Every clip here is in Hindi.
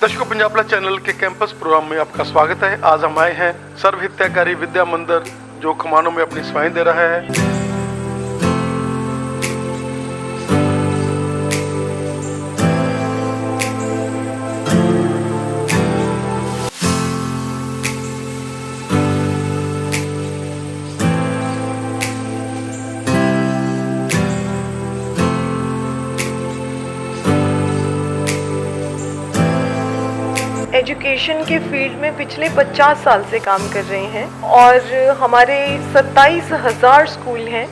दर्शकों, पंजाब प्लस चैनल के कैंपस प्रोग्राम में आपका स्वागत है। आज हम आए हैं सर्व हितकारी विद्या मंदिर जो खमानों में अपनी सेवाएं दे रहा है। एजुकेशन के फील्ड में पिछले 50 साल से काम कर रहे हैं और हमारे 27,000 स्कूल हैं।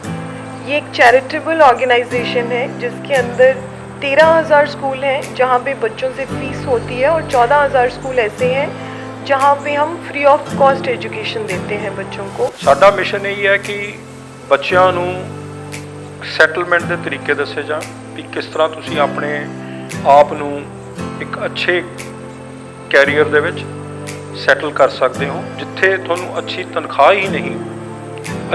ये एक चैरिटेबल ऑर्गेनाइजेशन है जिसके अंदर 13,000 स्कूल हैं जहाँ पे बच्चों से फीस होती है और 14,000 स्कूल ऐसे हैं जहाँ पे हम फ्री ऑफ कॉस्ट एजुकेशन देते हैं बच्चों को। साडा मिशन यही है कि बच्चों ਨੂੰ ਸੈਟਲਮੈਂਟ ਦੇ ਤਰੀਕੇ ਦੱਸੇ ਜਾਣ ਵੀ ਕਿਸ ਤਰ੍ਹਾਂ ਤੁਸੀਂ ਆਪਣੇ ਆਪ ਨੂੰ ਇੱਕ ਅੱਛੇ ਕੈਰੀਅਰ ਦੇ ਵਿੱਚ ਸੈਟਲ ਕਰ ਸਕਦੇ ਹੋ, ਜਿੱਥੇ ਤੁਹਾਨੂੰ ਅੱਛੀ ਤਨਖਾਹ ਹੀ ਨਹੀਂ,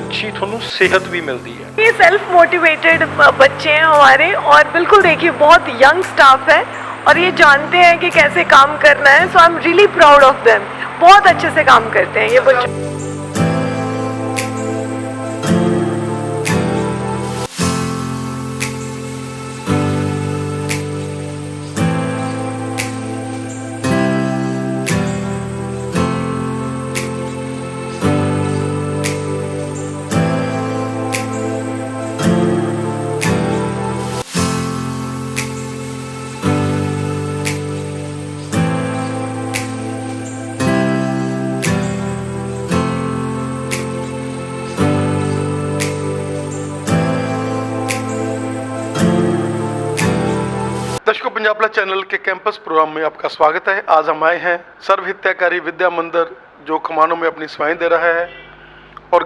अच्छी ਤੁਹਾਨੂੰ सेहत भी मिलती है। ये सेल्फ मोटिवेटेड बच्चे हैं हमारे और बिल्कुल देखिए बहुत यंग स्टाफ है और ये जानते हैं कि कैसे काम करना है। So I am really proud of them. बहुत अच्छे से काम करते हैं ये बच्चे। दर्शकों, पंजाब प्लस चैनल के कैंपस प्रोग्राम में आपका स्वागत है। आज हम आए हैं सर्व हितकारी विद्या मंदिर जो खमानों में अपनी सेवाएं दे रहा है और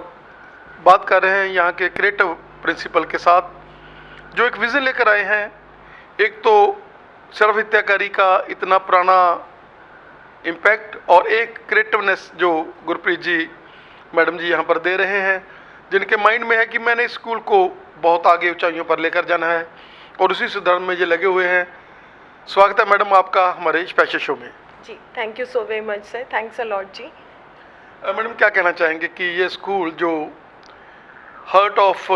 बात कर रहे हैं यहाँ के क्रिएटिव प्रिंसिपल के साथ जो एक विज़न लेकर आए हैं। एक तो सर्व हितकारी का इतना पुराना इम्पैक्ट और एक क्रिएटिवनेस जो गुरप्रीत जी मैडम जी यहाँ पर दे रहे हैं, जिनके माइंड में है कि मैंने इस स्कूल को बहुत आगे ऊंचाइयों पर लेकर जाना है और उसी सुधार में ये लगे हुए हैं। स्वागत है मैडम आपका हमारे स्पेशल शो में। जी thank you so very much sir, thanks a lot जी। मैडम क्या कहना चाहेंगे कि ये स्कूल जो हार्ट ऑफ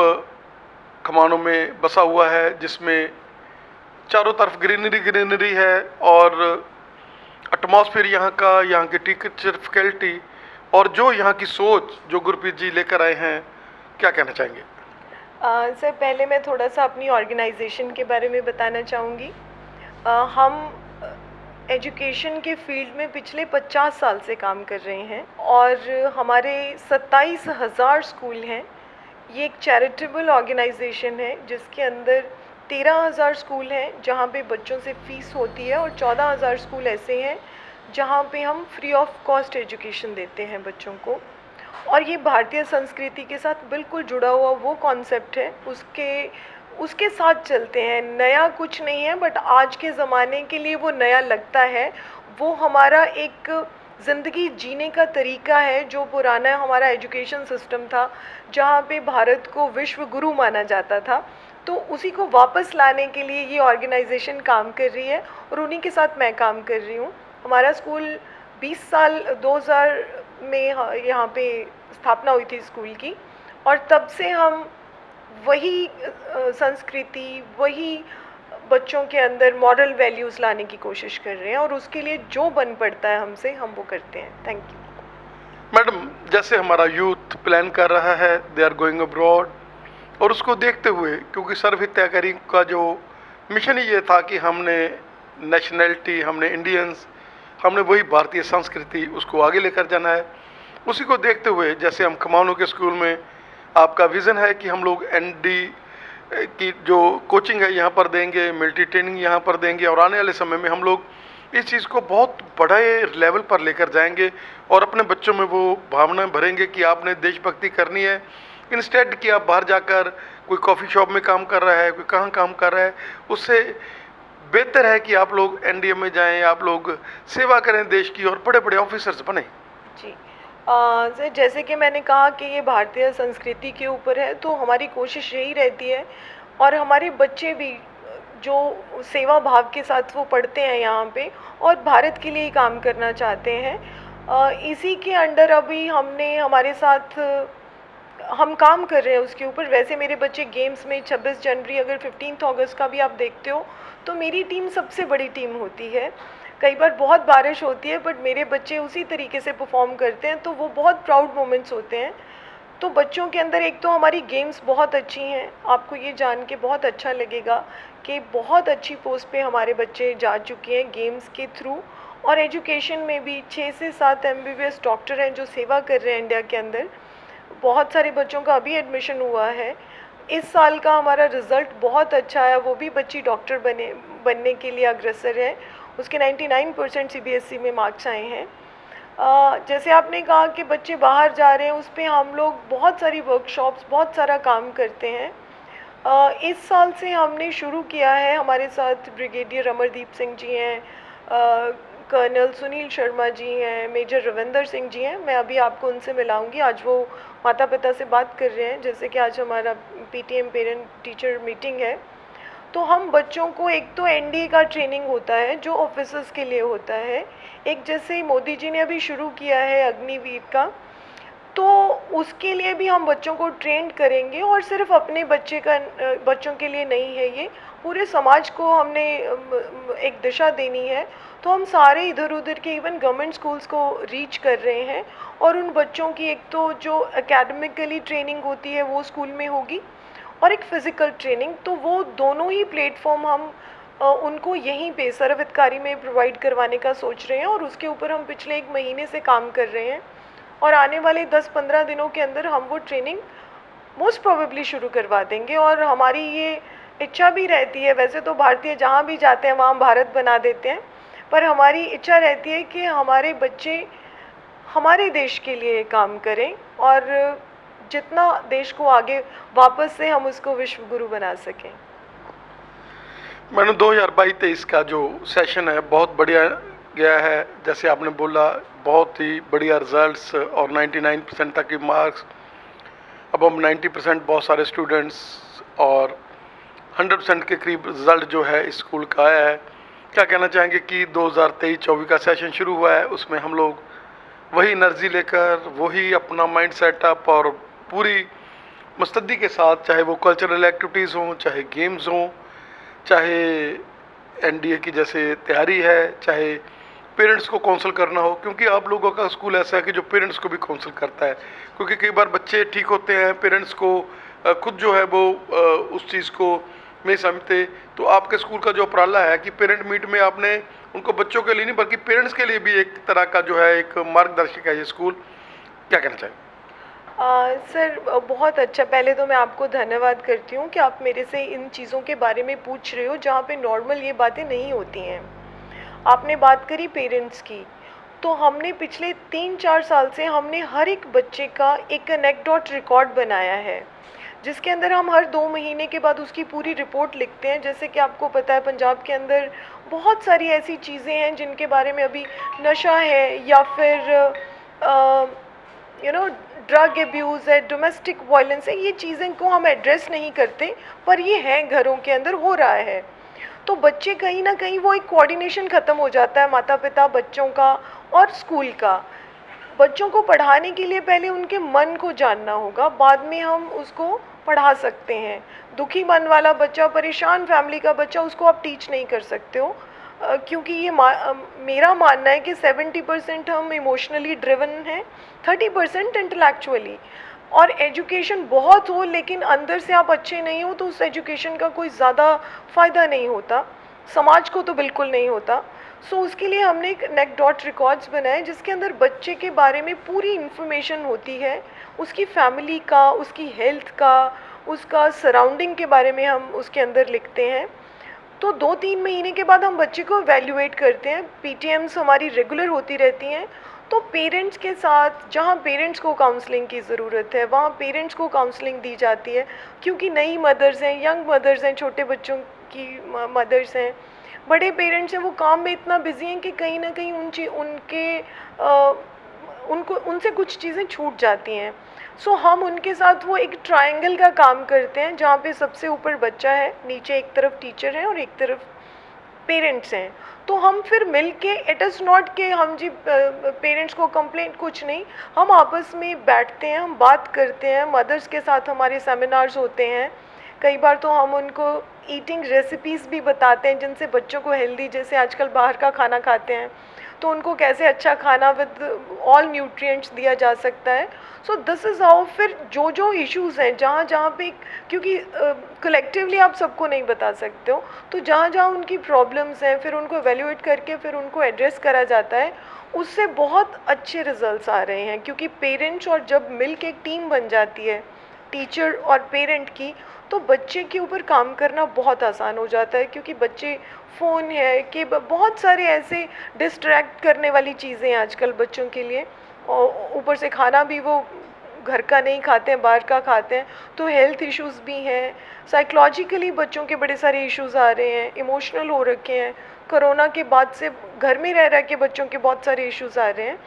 खमानों में बसा हुआ है, जिसमें चारों तरफ ग्रीनरी है और एटमॉस्फेयर यहाँ का, यहाँ की टीचर फैकल्टी और जो यहाँ की सोच जो गुरप्रीत जी लेकर आए हैं, क्या कहना चाहेंगे? सर पहले मैं थोड़ा सा अपनी ऑर्गेनाइजेशन के बारे में बताना चाहूँगी। हम एजुकेशन के फील्ड में पिछले 50 साल से काम कर रहे हैं और हमारे 27,000 स्कूल हैं। ये एक चैरिटेबल ऑर्गेनाइजेशन है जिसके अंदर 13,000 स्कूल हैं जहाँ पे बच्चों से फ़ीस होती है और 14,000 स्कूल ऐसे हैं जहाँ पे हम फ्री ऑफ कॉस्ट एजुकेशन देते हैं बच्चों को। और ये भारतीय संस्कृति के साथ बिल्कुल जुड़ा हुआ वो कॉन्सेप्ट है, उसके साथ चलते हैं। नया कुछ नहीं है बट आज के ज़माने के लिए वो नया लगता है। वो हमारा एक ज़िंदगी जीने का तरीका है जो पुराना हमारा एजुकेशन सिस्टम था जहाँ पे भारत को विश्व गुरु माना जाता था। तो उसी को वापस लाने के लिए ये ऑर्गेनाइजेशन काम कर रही है और उन्हीं के साथ मैं काम कर रही हूँ। हमारा स्कूल 20 साल 2000 में यहाँ पे स्थापना हुई थी स्कूल की और तब से हम वही संस्कृति, वही बच्चों के अंदर मॉरल वैल्यूज़ लाने की कोशिश कर रहे हैं और उसके लिए जो बन पड़ता है हमसे, हम वो करते हैं। Thank you. मैडम, जैसे हमारा यूथ प्लान कर रहा है, दे आर गोइंग अब्रॉड, और उसको देखते हुए क्योंकि सर्व हितकारी का जो मिशन ही ये था कि हमने नेशनैलिटी, हमने इंडियंस, हमने वही भारतीय संस्कृति उसको आगे लेकर जाना है। उसी को देखते हुए जैसे हम खमानों के स्कूल में आपका विज़न है कि हम लोग एनडी की जो कोचिंग है यहाँ पर देंगे, मिलिट्री ट्रेनिंग यहाँ पर देंगे और आने वाले समय में हम लोग इस चीज़ को बहुत बड़े लेवल पर लेकर जाएंगे और अपने बच्चों में वो भावना भरेंगे कि आपने देशभक्ति करनी है, इंस्टेड कि आप बाहर जाकर कोई कॉफ़ी शॉप में काम कर रहा है, कोई कहाँ काम कर रहा है। उससे बेहतर है कि आप लोग एनडीए में जाएं, आप लोग सेवा करें देश की और बड़े बड़े ऑफिसर्स बने। जी सर, जैसे कि मैंने कहा कि ये भारतीय संस्कृति के ऊपर है तो हमारी कोशिश यही रहती है और हमारे बच्चे भी जो सेवा भाव के साथ वो पढ़ते हैं यहाँ पे और भारत के लिए ही काम करना चाहते हैं। इसी के अंडर अभी हमने हमारे साथ हम काम कर रहे हैं उसके ऊपर। वैसे मेरे बच्चे गेम्स में 26 जनवरी अगर 15 अगस्त का भी आप देखते हो तो मेरी टीम सबसे बड़ी टीम होती है। कई बार बहुत बारिश होती है बट मेरे बच्चे उसी तरीके से परफॉर्म करते हैं, तो वो बहुत प्राउड मोमेंट्स होते हैं। तो बच्चों के अंदर एक तो हमारी गेम्स बहुत अच्छी हैं, आपको ये जान के बहुत अच्छा लगेगा कि बहुत अच्छी पोस्ट पे हमारे बच्चे जा चुके हैं गेम्स के थ्रू। और एजुकेशन में भी 6 से 7 MBBS डॉक्टर हैं जो सेवा कर रहे हैं इंडिया के अंदर। बहुत सारे बच्चों का अभी एडमिशन हुआ है। इस साल का हमारा रिज़ल्ट बहुत अच्छा है, वो भी बच्ची डॉक्टर बनने के लिए अग्रसर है। उसके 99% CBSE में मार्क्स आए हैं। जैसे आपने कहा कि बच्चे बाहर जा रहे हैं, उस पर हम लोग बहुत सारी वर्कशॉप्स, बहुत सारा काम करते हैं। इस साल से हमने शुरू किया है, हमारे साथ ब्रिगेडियर अमरदीप सिंह जी हैं, कर्नल सुनील शर्मा जी हैं, मेजर रविंदर सिंह जी हैं। मैं अभी आपको उनसे मिलाऊंगी। आज वो माता पिता से बात कर रहे हैं, जैसे कि आज हमारा PTM पेरेंट टीचर मीटिंग है। तो हम बच्चों को, एक तो NDA का ट्रेनिंग होता है जो ऑफिसर्स के लिए होता है, एक जैसे मोदी जी ने अभी शुरू किया है अग्निवीर का, तो उसके लिए भी हम बच्चों को ट्रेंड करेंगे। और सिर्फ अपने बच्चों के लिए नहीं है, ये पूरे समाज को हमने एक दिशा देनी है। तो हम सारे इधर उधर के इवन गवर्नमेंट स्कूल्स को रीच कर रहे हैं और उन बच्चों की एक तो जो एकेडमिकली ट्रेनिंग होती है वो स्कूल में होगी और एक फ़िज़िकल ट्रेनिंग, तो वो दोनों ही प्लेटफॉर्म हम उनको यहीं पे सर्वहितकारी में प्रोवाइड करवाने का सोच रहे हैं। और उसके ऊपर हम पिछले 1 महीने से काम कर रहे हैं और आने वाले 10-15 दिनों के अंदर हम वो ट्रेनिंग मोस्ट प्रोबेबली शुरू करवा देंगे। और हमारी ये इच्छा भी रहती है, वैसे तो भारतीय जहाँ भी जाते हैं वहाँ भारत बना देते हैं, पर हमारी इच्छा रहती है कि हमारे बच्चे हमारे देश के लिए काम करें और जितना देश को आगे वापस से हम उसको विश्व गुरु बना सकें। मैंने 2022-23 का जो सेशन है बहुत बढ़िया गया है। जैसे आपने बोला, बहुत ही बढ़िया रिजल्ट्स और 99% तक की मार्क्स, अब हम 90% बहुत सारे स्टूडेंट्स और 100% के करीब रिजल्ट जो है इस स्कूल का आया है। क्या कहना चाहेंगे कि 2023-24 का सेशन शुरू हुआ है, उसमें हम लोग वही एनर्जी लेकर, वही अपना माइंड सेटअप और पूरी मुस्तैदी के साथ, चाहे वो कल्चरल एक्टिविटीज़ हों, चाहे गेम्स हों, चाहे NDA की जैसे तैयारी है, चाहे पेरेंट्स को काउंसिल करना हो, क्योंकि आप लोगों का स्कूल ऐसा है कि जो पेरेंट्स को भी काउंसिल करता है। क्योंकि कई बार बच्चे ठीक होते हैं, पेरेंट्स को खुद जो है वो उस चीज़ को नहीं समझते। तो आपके स्कूल का जो उपराला है कि पेरेंट मीट में आपने उनको बच्चों के लिए नहीं बल्कि पेरेंट्स के लिए भी एक तरह का जो है एक मार्गदर्शक है ये स्कूल, क्या कहना चाहिए? सर बहुत अच्छा, पहले तो मैं आपको धन्यवाद करती हूँ कि आप मेरे से इन चीज़ों के बारे में पूछ रहे हो जहाँ पे नॉर्मल ये बातें नहीं होती हैं। आपने बात करी पेरेंट्स की, तो हमने पिछले 3-4 साल से हमने हर एक बच्चे का एक एनेक्डोट रिकॉर्ड बनाया है, जिसके अंदर हम हर 2 महीने के बाद उसकी पूरी रिपोर्ट लिखते हैं। जैसे कि आपको पता है पंजाब के अंदर बहुत सारी ऐसी चीज़ें हैं जिनके बारे में अभी नशा है या फिर ड्रग एब्यूज़ है, डोमेस्टिक वायलेंस है, ये चीज़ें को हम एड्रेस नहीं करते, पर ये है घरों के अंदर हो रहा है। तो बच्चे कहीं ना कहीं वो एक कोऑर्डिनेशन ख़त्म हो जाता है माता पिता बच्चों का और स्कूल का। बच्चों को पढ़ाने के लिए पहले उनके मन को जानना होगा, बाद में हम उसको पढ़ा सकते हैं। दुखी मन वाला बच्चा, परेशान फैमिली का बच्चा, उसको आप टीच नहीं कर सकते हो, क्योंकि ये मेरा मानना है कि 70% हम इमोशनली ड्रिवन हैं, 30% इंटेलेक्चुअली। और एजुकेशन बहुत हो लेकिन अंदर से आप अच्छे नहीं हो तो उस एजुकेशन का कोई ज़्यादा फ़ायदा नहीं होता, समाज को तो बिल्कुल नहीं होता। सो उसके लिए हमने एक एनेक्डोट रिकॉर्ड्स बनाए जिसके अंदर बच्चे के बारे में पूरी इन्फॉर्मेशन होती है, उसकी फैमिली का, उसकी हेल्थ का, उसका सराउंडिंग के बारे में हम उसके अंदर लिखते हैं। तो 2-3 महीने के बाद हम बच्चे को एवेल्युएट करते हैं। PTMs हमारी रेगुलर होती रहती हैं, तो पेरेंट्स के साथ, जहाँ पेरेंट्स को काउंसलिंग की ज़रूरत है वहाँ पेरेंट्स को काउंसलिंग दी जाती है, क्योंकि नई मदर्स हैं, यंग मदर्स हैं, छोटे बच्चों की मदर्स हैं, बड़े पेरेंट्स हैं, वो काम में इतना बिजी हैं कि कहीं ना कहीं उनसे कुछ चीज़ें छूट जाती हैं। सो हम उनके साथ वो एक ट्रायंगल का काम करते हैं, जहाँ पे सबसे ऊपर बच्चा है, नीचे एक तरफ टीचर है और एक तरफ पेरेंट्स हैं। तो हम फिर मिल के, इट इज़ नॉट कि हम जी पेरेंट्स को कंप्लेंट, कुछ नहीं, हम आपस में बैठते हैं, हम बात करते हैं, मदर्स के साथ हमारे सेमिनार्स होते हैं। कई बार तो हम उनको ईटिंग रेसिपीज़ भी बताते हैं जिनसे बच्चों को हेल्दी, जैसे आजकल बाहर का खाना खाते हैं तो उनको कैसे अच्छा खाना विद ऑल न्यूट्रिएंट्स दिया जा सकता है। सो दिस इज़ हाउ फिर जो जो इश्यूज़ हैं, जहाँ जहाँ पे, क्योंकि कलेक्टिवली आप सबको नहीं बता सकते हो, तो जहाँ जहाँ उनकी प्रॉब्लम्स हैं फिर उनको एवेल्यूएट करके फिर उनको एड्रेस करा जाता है। उससे बहुत अच्छे रिजल्ट्स आ रहे हैं, क्योंकि पेरेंट्स और जब मिल के एक टीम बन जाती है टीचर और पेरेंट की, तो बच्चे के ऊपर काम करना बहुत आसान हो जाता है। क्योंकि बच्चे फ़ोन है कि बहुत सारे ऐसे डिस्ट्रैक्ट करने वाली चीज़ें हैं आजकल बच्चों के लिए, और ऊपर से खाना भी वो घर का नहीं खाते हैं, बाहर का खाते हैं, तो हेल्थ इश्यूज़ भी हैं। साइकोलॉजिकली बच्चों के बड़े सारे इश्यूज़ आ रहे हैं, इमोशनल हो रखे हैं। कोरोना के बाद से घर में रह के बच्चों के बहुत सारे इश्यूज़ आ रहे हैं।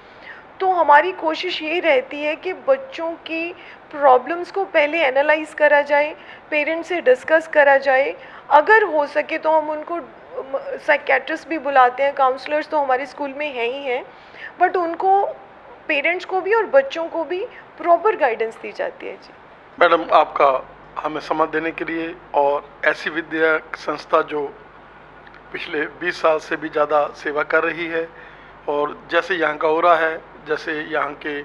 तो हमारी कोशिश ये रहती है कि बच्चों की प्रॉब्लम्स को पहले एनालाइज करा जाए, पेरेंट्स से डिस्कस करा जाए। अगर हो सके तो हम उनको साइकेट्रिस्ट भी बुलाते हैं, काउंसलर्स तो हमारे स्कूल में हैं ही हैं, बट उनको, पेरेंट्स को भी और बच्चों को भी प्रॉपर गाइडेंस दी जाती है। जी मैडम, आपका हमें समय देने के लिए, और ऐसी विद्या संस्था जो पिछले 20 साल से भी ज़्यादा सेवा कर रही है, और जैसे यहाँ का ओरा है, जैसे यहाँ के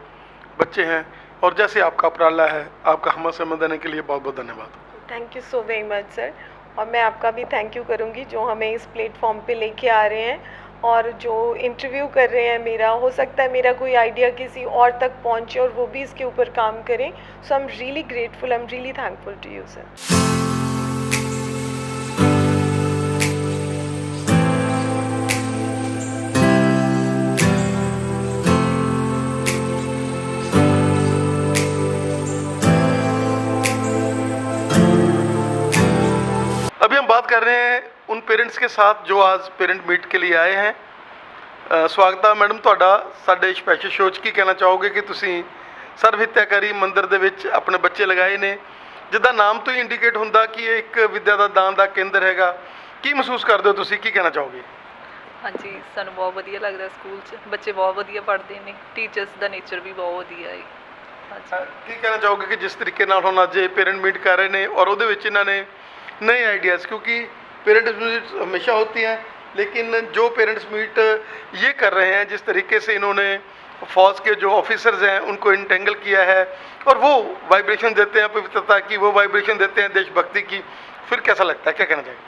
बच्चे हैं, और जैसे आपका उपराला है, आपका हमें समय देने के लिए बहुत बहुत धन्यवाद। Thank you so very much sir. और मैं आपका भी थैंक यू करूँगी जो हमें इस प्लेटफॉर्म पे लेके आ रहे हैं, और जो इंटरव्यू कर रहे हैं मेरा, हो सकता है मेरा कोई आइडिया किसी और तक पहुँचे और वो भी इसके ऊपर काम करें। So I am really grateful, I am really thankful to you sir. अभी हम बात कर रहे हैं उन पेरेंट्स के साथ जो आज पेरेंट मीट के लिए आए हैं। स्वागत है मैडम ਤੁਹਾਡਾ ਸਾਡੇ ਸਪੈਸ਼ਲ ਸ਼ੋਅ 'ਚ। ਕੀ ਕਹਿਣਾ ਚਾਹੋਗੇ ਕਿ ਤੁਸੀਂ ਸਰਵ ਹਿੱਤਿਆਕਾਰੀ ਮੰਦਿਰ ਦੇ ਵਿੱਚ ਆਪਣੇ ਬੱਚੇ ਲਗਾਏ ਨੇ, ਜਿੱਦਾਂ ਨਾਮ ਤੋਂ ਹੀ ਇੰਡੀਕੇਟ ਹੁੰਦਾ ਕਿ ਇਹ ਇੱਕ ਵਿੱਦਿਆ ਦਾ ਦਾਨ ਦਾ ਕੇਂਦਰ ਹੈਗਾ, ਕੀ ਮਹਿਸੂਸ ਕਰਦੇ ਹੋ ਤੁਸੀਂ, ਕੀ ਕਹਿਣਾ ਚਾਹੋਗੇ? ਹਾਂਜੀ, ਸਾਨੂੰ ਬਹੁਤ ਵਧੀਆ ਲੱਗਦਾ ਸਕੂਲ 'ਚ, ਬੱਚੇ ਬਹੁਤ ਵਧੀਆ ਪੜ੍ਹਦੇ ਨੇ, ਟੀਚਰਸ ਦਾ ਨੇਚਰ ਵੀ ਬਹੁਤ ਵਧੀਆ ਹੈ। ਹਾਂਜੀ, ਕੀ ਕਹਿਣਾ ਚਾਹੋਗੇ ਕਿ ਜਿਸ ਤਰੀਕੇ ਨਾਲ ਹੁਣ ਅੱਜ ਇਹ ਪੇरेंट मीट कर रहे हैं और ਉਹਦੇ ਵਿੱਚ ਇਹਨਾਂ ਨੇ नए आइडियाज़, क्योंकि पेरेंट्स मीट हमेशा होती हैं, लेकिन जो पेरेंट्स मीट ये कर रहे हैं, जिस तरीके से इन्होंने फौज के जो ऑफिसर्स हैं उनको इंटेंगल किया है और वो वाइब्रेशन देते हैं पवित्रता की, वो वाइब्रेशन देते हैं देशभक्ति की, फिर कैसा लगता है, क्या कहना चाहिए?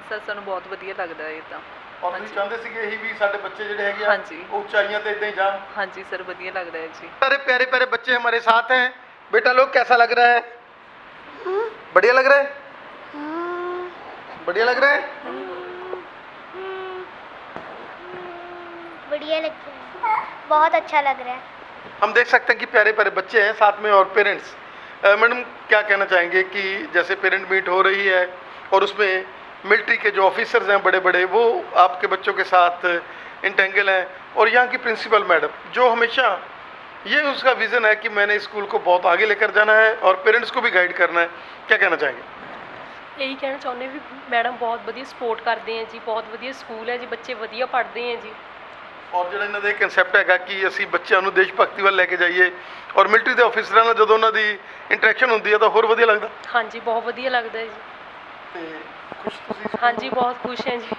ਸਰ ਸਾਨੂੰ ਬਹੁਤ ਵਧੀਆ ਲੱਗਦਾ ਹੈ ਇੱਦਾਂ। और ਤੁਸੀਂ ਚਾਹੁੰਦੇ ਸੀਗੇ ਇਹੀ ਵੀ ਸਾਡੇ ਬੱਚੇ ਜਿਹੜੇ ਹੈਗੇ ਆ ਹਾਂਜੀ। ਉਹ ਉਚਾਈਆਂ ਤੇ ਇਦਾਂ ਹੀ ਜਾਣ। ਹਾਂਜੀ ਸਰ, ਵਧੀਆ ਲੱਗਦਾ ਹੈ ਜੀ। सारे प्यारे प्यारे बच्चे हमारे साथ हैं। बेटा लोग कैसा लग रहा है? बढ़िया लग रहा है? बढ़िया लग रहा है? बढ़िया लग रहा है, बहुत अच्छा लग रहा है। हम देख सकते हैं कि प्यारे प्यारे बच्चे हैं साथ में और पेरेंट्स। मैडम क्या कहना चाहेंगे कि जैसे पेरेंट मीट हो रही है और उसमें मिलिट्री के जो ऑफिसर्स हैं बड़े बड़े, वो आपके बच्चों के साथ इंटेंगल हैं, और यहाँ की प्रिंसिपल मैडम जो हमेशा ये उसका विज़न है कि मैंने स्कूल को बहुत आगे लेकर जाना है और पेरेंट्स को भी गाइड करना है, क्या कहना चाहेंगे? ਇਹੀ ਕਹਿਣਾ ਚਾਹੁੰਦੇ ਵੀ ਮੈਡਮ ਬਹੁਤ ਵਧੀਆ ਸਪੋਰਟ ਕਰਦੇ ਹੈ ਜੀ, ਬਹੁਤ ਵਧੀਆ ਸਕੂਲ ਹੈ ਜੀ, ਬੱਚੇ ਵਧੀਆ ਪੜ੍ਹਦੇ ਹੈ ਜੀ। ਔਰ ਜਿਹੜਾ ਇਹਨਾਂ ਦਾ ਇਹ ਕਨਸੈਪਟ ਹੈਗਾ ਕਿ ਅਸੀਂ ਬੱਚਿਆਂ ਨੂੰ ਦੇਸ਼ ਭਗਤੀ ਵੱਲ ਲੈ ਕੇ ਜਾਈਏ, ਔਰ ਮਿਲਟਰੀ ਦੇ ਆਫਿਸਰਾਂ ਨਾਲ ਜਦੋਂ ਉਹਨਾਂ ਦੀ ਇੰਟਰੈਕਸ਼ਨ ਹੁੰਦੀ ਹੈ ਤਾਂ ਹੋਰ ਵਧੀਆ ਲੱਗਦਾ। ਹਾਂਜੀ, ਬਹੁਤ ਵਧੀਆ ਲੱਗਦਾ ਹੈ ਜੀ। ਤੇ ਖੁਸ਼ ਤੁਸੀਂ? ਹਾਂਜੀ, ਬਹੁਤ ਖੁਸ਼ ਹੈ ਜੀ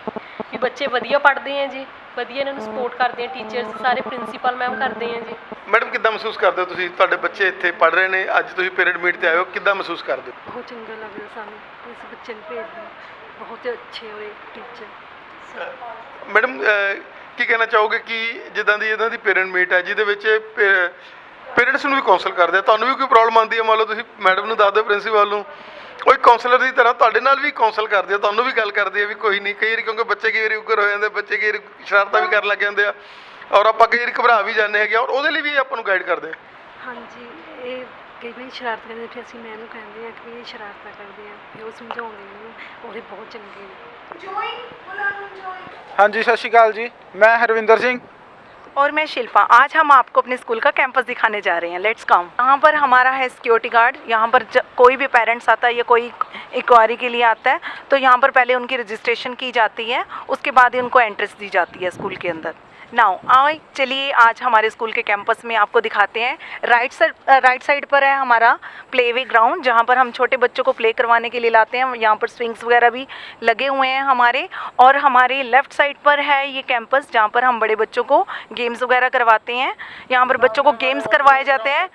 ਵੀ ਬੱਚੇ ਵਧੀਆ ਪੜ੍ਹਦੇ ਹੈ ਜੀ, ਵਧੀਆ ਇਹਨਾਂ ਨੂੰ ਸਪੋਰਟ ਕਰਦੇ ਹੈ ਟੀਚਰਸ, ਸਾਰੇ ਪ੍ਰਿੰਸੀਪਲ ਮੈਮ ਕਰਦੇ ਹੈ ਜੀ। ਮੈਡਮ ਕਿੱਦਾਂ ਮਹਿਸੂਸ ਕਰਦੇ ਹੋ ਤੁਸੀਂ, ਤੁਹਾਡੇ ਬੱਚੇ ਇੱਥੇ ਪੜ੍ਹ ਰਹੇ ਨੇ, ਅੱਜ ਤੁਸੀਂ ਪੇਰੈਂਟ ਮੀਟ ਤੇ ਆਏ ਹੋ, ਕਿੱਦਾਂ ਮਹਿਸੂਸ ਕਰਦੇ ਹੋ? ਬਹੁਤ ਚੰਗਾ ਲੱਗਦਾ ਸਾਨੂੰ ਇਸ ਬੱਚੇ ਨੂੰ ਭੇਜਣਾ, ਬਹੁਤ ਅੱਛੇ ਹੋਏ ਟੀਚਰ। ਮੈਡਮ ਕੀ ਕਹਿਣਾ ਚਾਹੋਗੇ ਕਿ ਜਿੱਦਾਂ ਦੀ ਪੇਰੈਂਟ ਮੀਟ ਹੈ ਜਿਹਦੇ ਵਿੱਚ ਪੇਰੈਂਟਸ ਨੂੰ ਵੀ ਕਾਉਂਸਲ ਕਰਦੇ ਆ, ਤੁਹਾਨੂੰ ਵੀ ਕੋਈ ਪ੍ਰੋਬਲਮ ਆਉਂਦੀ ਹੈ, ਮੰਨ ਲਓ ਤੁਸੀਂ ਮੈਡਮ ਨੂੰ ਦੱਸ ਦਿਓ ਪ੍ਰਿੰਸੀਪਲ ਨੂੰ, ਉਹ ਇੱਕ ਕਾਉਂਸਲਰ ਦੀ ਤਰ੍ਹਾਂ ਤੁਹਾਡੇ ਨਾਲ ਵੀ ਕਾਉਂਸਲ ਕਰਦੇ ਆ, ਤੁਹਾਨੂੰ ਵੀ ਗੱਲ ਕਰਦੇ ਆ ਵੀ ਕੋਈ ਨਹੀਂ, ਕਈ ਵਾਰੀ ਕਿਉਂਕਿ ਬੱਚੇ ਕਈ ਵਾਰੀ ਉੱਗਰ ਹੋ ਜਾਂਦੇ, ਬੱਚੇ ਕਈ ਵਾਰੀ ਸ਼ਰਾਰਤਾਂ ਵੀ ਕਰਨ ਲੱਗ ਜਾਂਦੇ ਆ, ਔਰ ਆਪਾਂ ਕਈ ਵਾਰੀ ਘਬਰਾ ਵੀ ਜਾਂਦੇ ਹੈਗੇ, ਔਰ ਉਹਦੇ ਲਈ ਵੀ ਆਪਾਂ ਨੂੰ ਗਾਈਡ ਕਰਦੇ ਆ। ਹਾਂਜੀ, ਇਹ ਕਈ ਵਾਰੀ ਸ਼ਰਾਰਤ ਕਰਦੇ, ਫਿਰ ਅਸੀਂ ਮੈਮ ਨੂੰ ਕਹਿੰਦੇ ਆ ਕਿ ਇਹ ਸ਼ਰਾਰਤਾਂ ਕਰਦੇ ਆ, ਫਿਰ ਉਹ ਸਮਝਾਉਂਦੇ ਨੇ, ਉਹਦੇ ਬਹੁਤ ਚੰਗੇ ਨੇ। ਹਾਂਜੀ, ਸਤਿ ਸ਼੍ਰੀ ਅਕਾਲ ਜੀ। ਮੈਂ ਹਰਵਿੰਦਰ ਸਿੰਘ, और मैं शिल्पा। आज हम आपको अपने स्कूल का कैंपस दिखाने जा रहे हैं। Let's come. यहाँ पर हमारा है सिक्योरिटी गार्ड। यहाँ पर कोई भी पेरेंट्स आता है या कोई इंक्वायरी के लिए आता है तो यहाँ पर पहले उनकी रजिस्ट्रेशन की जाती है, उसके बाद ही उनको एंट्रेंस दी जाती है स्कूल के अंदर। नाउ चलिए आज हमारे स्कूल के कैंपस में आपको दिखाते हैं। राइट साइड पर है हमारा प्लेवे ग्राउंड, जहाँ पर हम छोटे बच्चों को प्ले करवाने के लिए लाते हैं। यहाँ पर स्विंग्स वगैरह भी लगे हुए हैं हमारे। और हमारे लेफ़्ट साइड पर है ये कैंपस, जहाँ पर हम बड़े बच्चों को गेम्स वगैरह करवाते हैं। यहाँ पर बच्चों को गेम्स करवाए जाते हैं।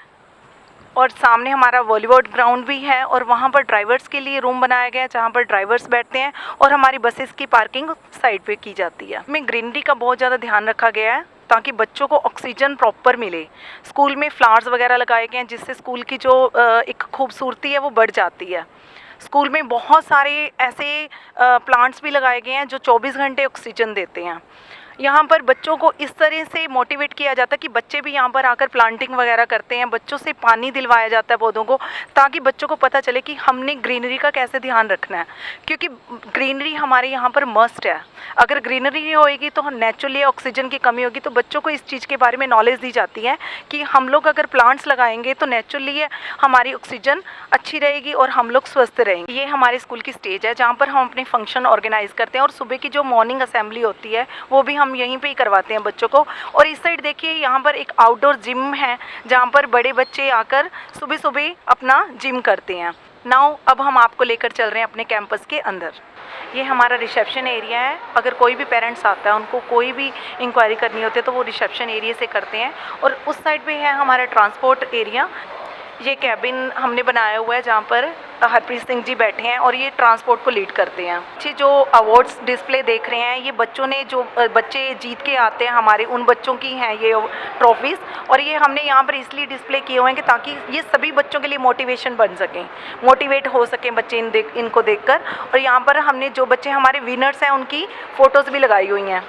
और सामने हमारा वॉलीबॉल ग्राउंड भी है और वहाँ पर ड्राइवर्स के लिए रूम बनाया गया है, जहाँ पर ड्राइवर्स बैठते हैं। और हमारी बसेस की पार्किंग साइड पे की जाती है। में ग्रीनरी का बहुत ज़्यादा ध्यान रखा गया है ताकि बच्चों को ऑक्सीजन प्रॉपर मिले। स्कूल में फ्लावर्स वगैरह लगाए गए हैं, जिससे स्कूल की जो एक खूबसूरती है वो बढ़ जाती है। स्कूल में बहुत सारे ऐसे प्लांट्स भी लगाए गए हैं जो 24 घंटे ऑक्सीजन देते हैं। यहाँ पर बच्चों को इस तरह से मोटिवेट किया जाता है कि बच्चे भी यहाँ पर आकर प्लांटिंग वगैरह करते हैं। बच्चों से पानी दिलवाया जाता है पौधों को, ताकि बच्चों को पता चले कि हमने ग्रीनरी का कैसे ध्यान रखना है, क्योंकि ग्रीनरी हमारे यहाँ पर मस्ट है। अगर ग्रीनरी नहीं होएगी तो नेचुरली ऑक्सीजन की कमी होगी। तो बच्चों को इस चीज़ के बारे में नॉलेज दी जाती है कि हम लोग अगर प्लांट्स लगाएंगे तो नेचुरली हमारी ऑक्सीजन अच्छी रहेगी और हम लोग स्वस्थ रहेंगे। ये हमारे स्कूल की स्टेज है जहाँ पर हम अपने फंक्शन ऑर्गेनाइज करते हैं। और सुबह की जो मॉर्निंग असेंबली होती है वो भी हम यहीं पे ही करवाते हैं बच्चों को। और इस साइड देखिए, यहाँ पर एक आउटडोर जिम है जहाँ पर बड़े बच्चे आकर सुबह सुबह अपना जिम करते हैं। नाउ अब हम आपको लेकर चल रहे हैं अपने कैंपस के अंदर। ये हमारा रिसेप्शन एरिया है। अगर कोई भी पेरेंट्स आता है, उनको कोई भी इंक्वायरी करनी होती है तो वो रिसेप्शन एरिया से करते हैं। और उस साइड पे है हमारा ट्रांसपोर्ट एरिया। ये कैबिन हमने बनाया हुआ है जहाँ पर हरप्रीत सिंह जी बैठे हैं और ये ट्रांसपोर्ट को लीड करते हैं। अच्छे जो अवार्ड्स डिस्प्ले देख रहे हैं, ये बच्चों ने जो बच्चे जीत के आते हैं हमारे, उन बच्चों की हैं ये ट्रॉफीज़। और ये हमने यहाँ पर इसलिए डिस्प्ले किए हुए हैं कि ताकि ये सभी बच्चों के लिए मोटिवेशन बन सकें, मोटिवेट हो सकें बच्चे इनको देखकर। और यहाँ पर हमने जो बच्चे हमारे विनर्स हैं उनकी फ़ोटोज़ भी लगाई हुई हैं।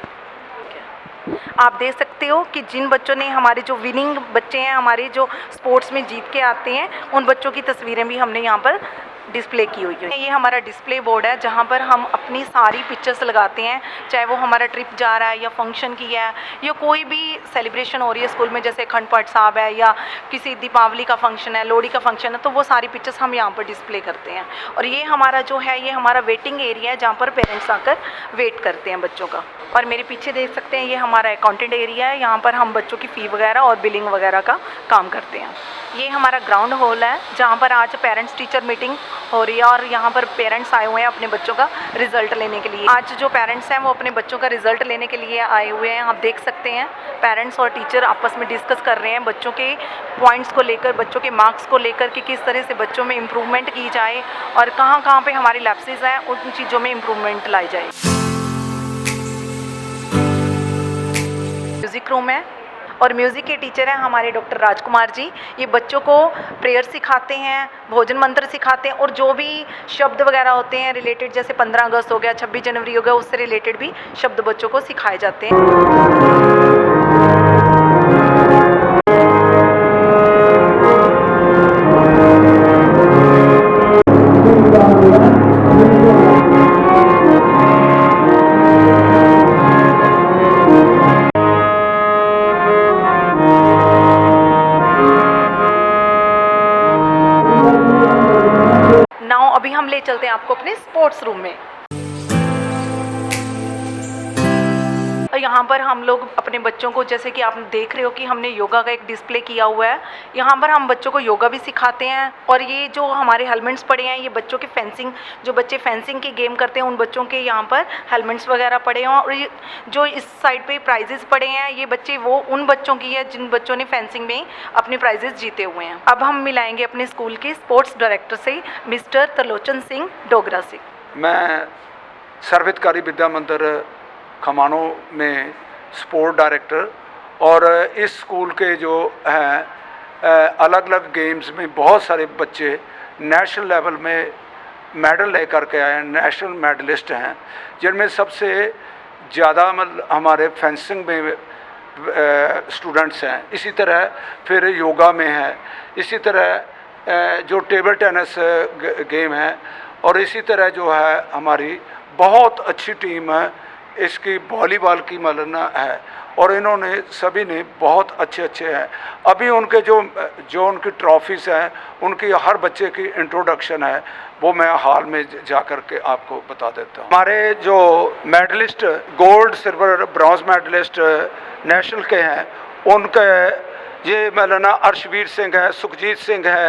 आप देख सकते हो कि जिन बच्चों ने, हमारे जो विनिंग बच्चे हैं, हमारे जो स्पोर्ट्स में जीत के आते हैं, उन बच्चों की तस्वीरें भी हमने यहाँ पर डिस्प्ले की हुई है। ये हमारा डिस्प्ले बोर्ड है जहाँ पर हम अपनी सारी पिक्चर्स लगाते हैं, चाहे वो हमारा ट्रिप जा रहा है या फंक्शन की है या कोई भी सेलिब्रेशन हो रही है स्कूल में, जैसे अखंड पाठ साहब है या किसी दीपावली का फंक्शन है, लोहड़ी का फंक्शन है, तो वो सारी पिक्चर्स हम यहाँ पर डिस्प्ले करते हैं। और ये हमारा जो है, ये हमारा वेटिंग एरिया है जहाँ पर पेरेंट्स आकर वेट करते हैं बच्चों का। और मेरे पीछे देख सकते हैं, ये हमारा अकाउंटेंट एरिया है। यहाँ पर हम बच्चों की फ़ी वगैरह और बिलिंग वगैरह का काम करते हैं। ये हमारा ग्राउंड हॉल है जहाँ पर आज पेरेंट्स टीचर मीटिंग हो रही है और यहाँ पर पेरेंट्स आए हुए हैं अपने बच्चों का रिजल्ट लेने के लिए। आज जो पेरेंट्स हैं वो अपने बच्चों का रिजल्ट लेने के लिए आए हुए हैं। आप देख सकते हैं पेरेंट्स और टीचर आपस में डिस्कस कर रहे हैं बच्चों के पॉइंट्स को लेकर, बच्चों के मार्क्स को लेकर कि किस तरह से बच्चों में इम्प्रूवमेंट की जाए और कहाँ कहाँ पे हमारी लैप्सेस हैं, उन चीज़ों में इम्प्रूवमेंट लाई जाए। म्यूज़िक रूम है और म्यूज़िक के टीचर हैं हमारे डॉक्टर राजकुमार जी। ये बच्चों को प्रेयर सिखाते हैं, भोजन मंत्र सिखाते हैं और जो भी शब्द वगैरह होते हैं रिलेटेड, जैसे 15 अगस्त हो गया, 26 जनवरी हो गया, उससे रिलेटेड भी शब्द बच्चों को सिखाए जाते हैं। अभी हम ले चलते हैं आपको अपने स्पोर्ट्स रूम में। यहाँ पर हम लोग अपने बच्चों को, जैसे कि आप देख रहे हो कि हमने योगा का एक डिस्प्ले किया हुआ है। यहाँ पर हम बच्चों को योगा भी सिखाते हैं। और ये जो हमारे हेलमेट्स पड़े हैं, ये बच्चों के फेंसिंग, जो बच्चे फेंसिंग की गेम करते हैं उन बच्चों के यहाँ पर हेलमेट्स वगैरह पड़े हैं। और ये जो इस साइड पे प्राइजेस पड़े हैं, ये बच्चे वो उन बच्चों की है जिन बच्चों ने फेंसिंग में अपने प्राइजेस जीते हुए हैं। अब हम मिलाएंगे अपने स्कूल के स्पोर्ट्स डायरेक्टर से, मिस्टर त्रिलोचन सिंह डोगरा से। मैं सर्वहितकारी विद्या मंदिर खमानो में स्पोर्ट डायरेक्टर, और इस स्कूल के जो हैं अलग अलग गेम्स में बहुत सारे बच्चे नेशनल लेवल में मेडल लेकर के आए हैं, नेशनल मेडलिस्ट हैं, जिनमें सबसे ज़्यादा मतलब हमारे फेंसिंग में स्टूडेंट्स हैं। इसी तरह फिर योगा में है, इसी तरह जो टेबल टेनिस गेम है, और इसी तरह जो है हमारी बहुत अच्छी टीम है इसकी वॉलीबॉल की मलना है, और इन्होंने सभी ने बहुत अच्छे अच्छे हैं। अभी उनके जो उनकी ट्रॉफीज़ हैं, उनकी हर बच्चे की इंट्रोडक्शन है, वो मैं हाल में जा कर के आपको बता देता हूँ। हमारे जो medalist, gold, silver, bronze medalist national के हैं, उनके ये मौलाना अर्शवीर सिंह है, सुखजीत सिंह है,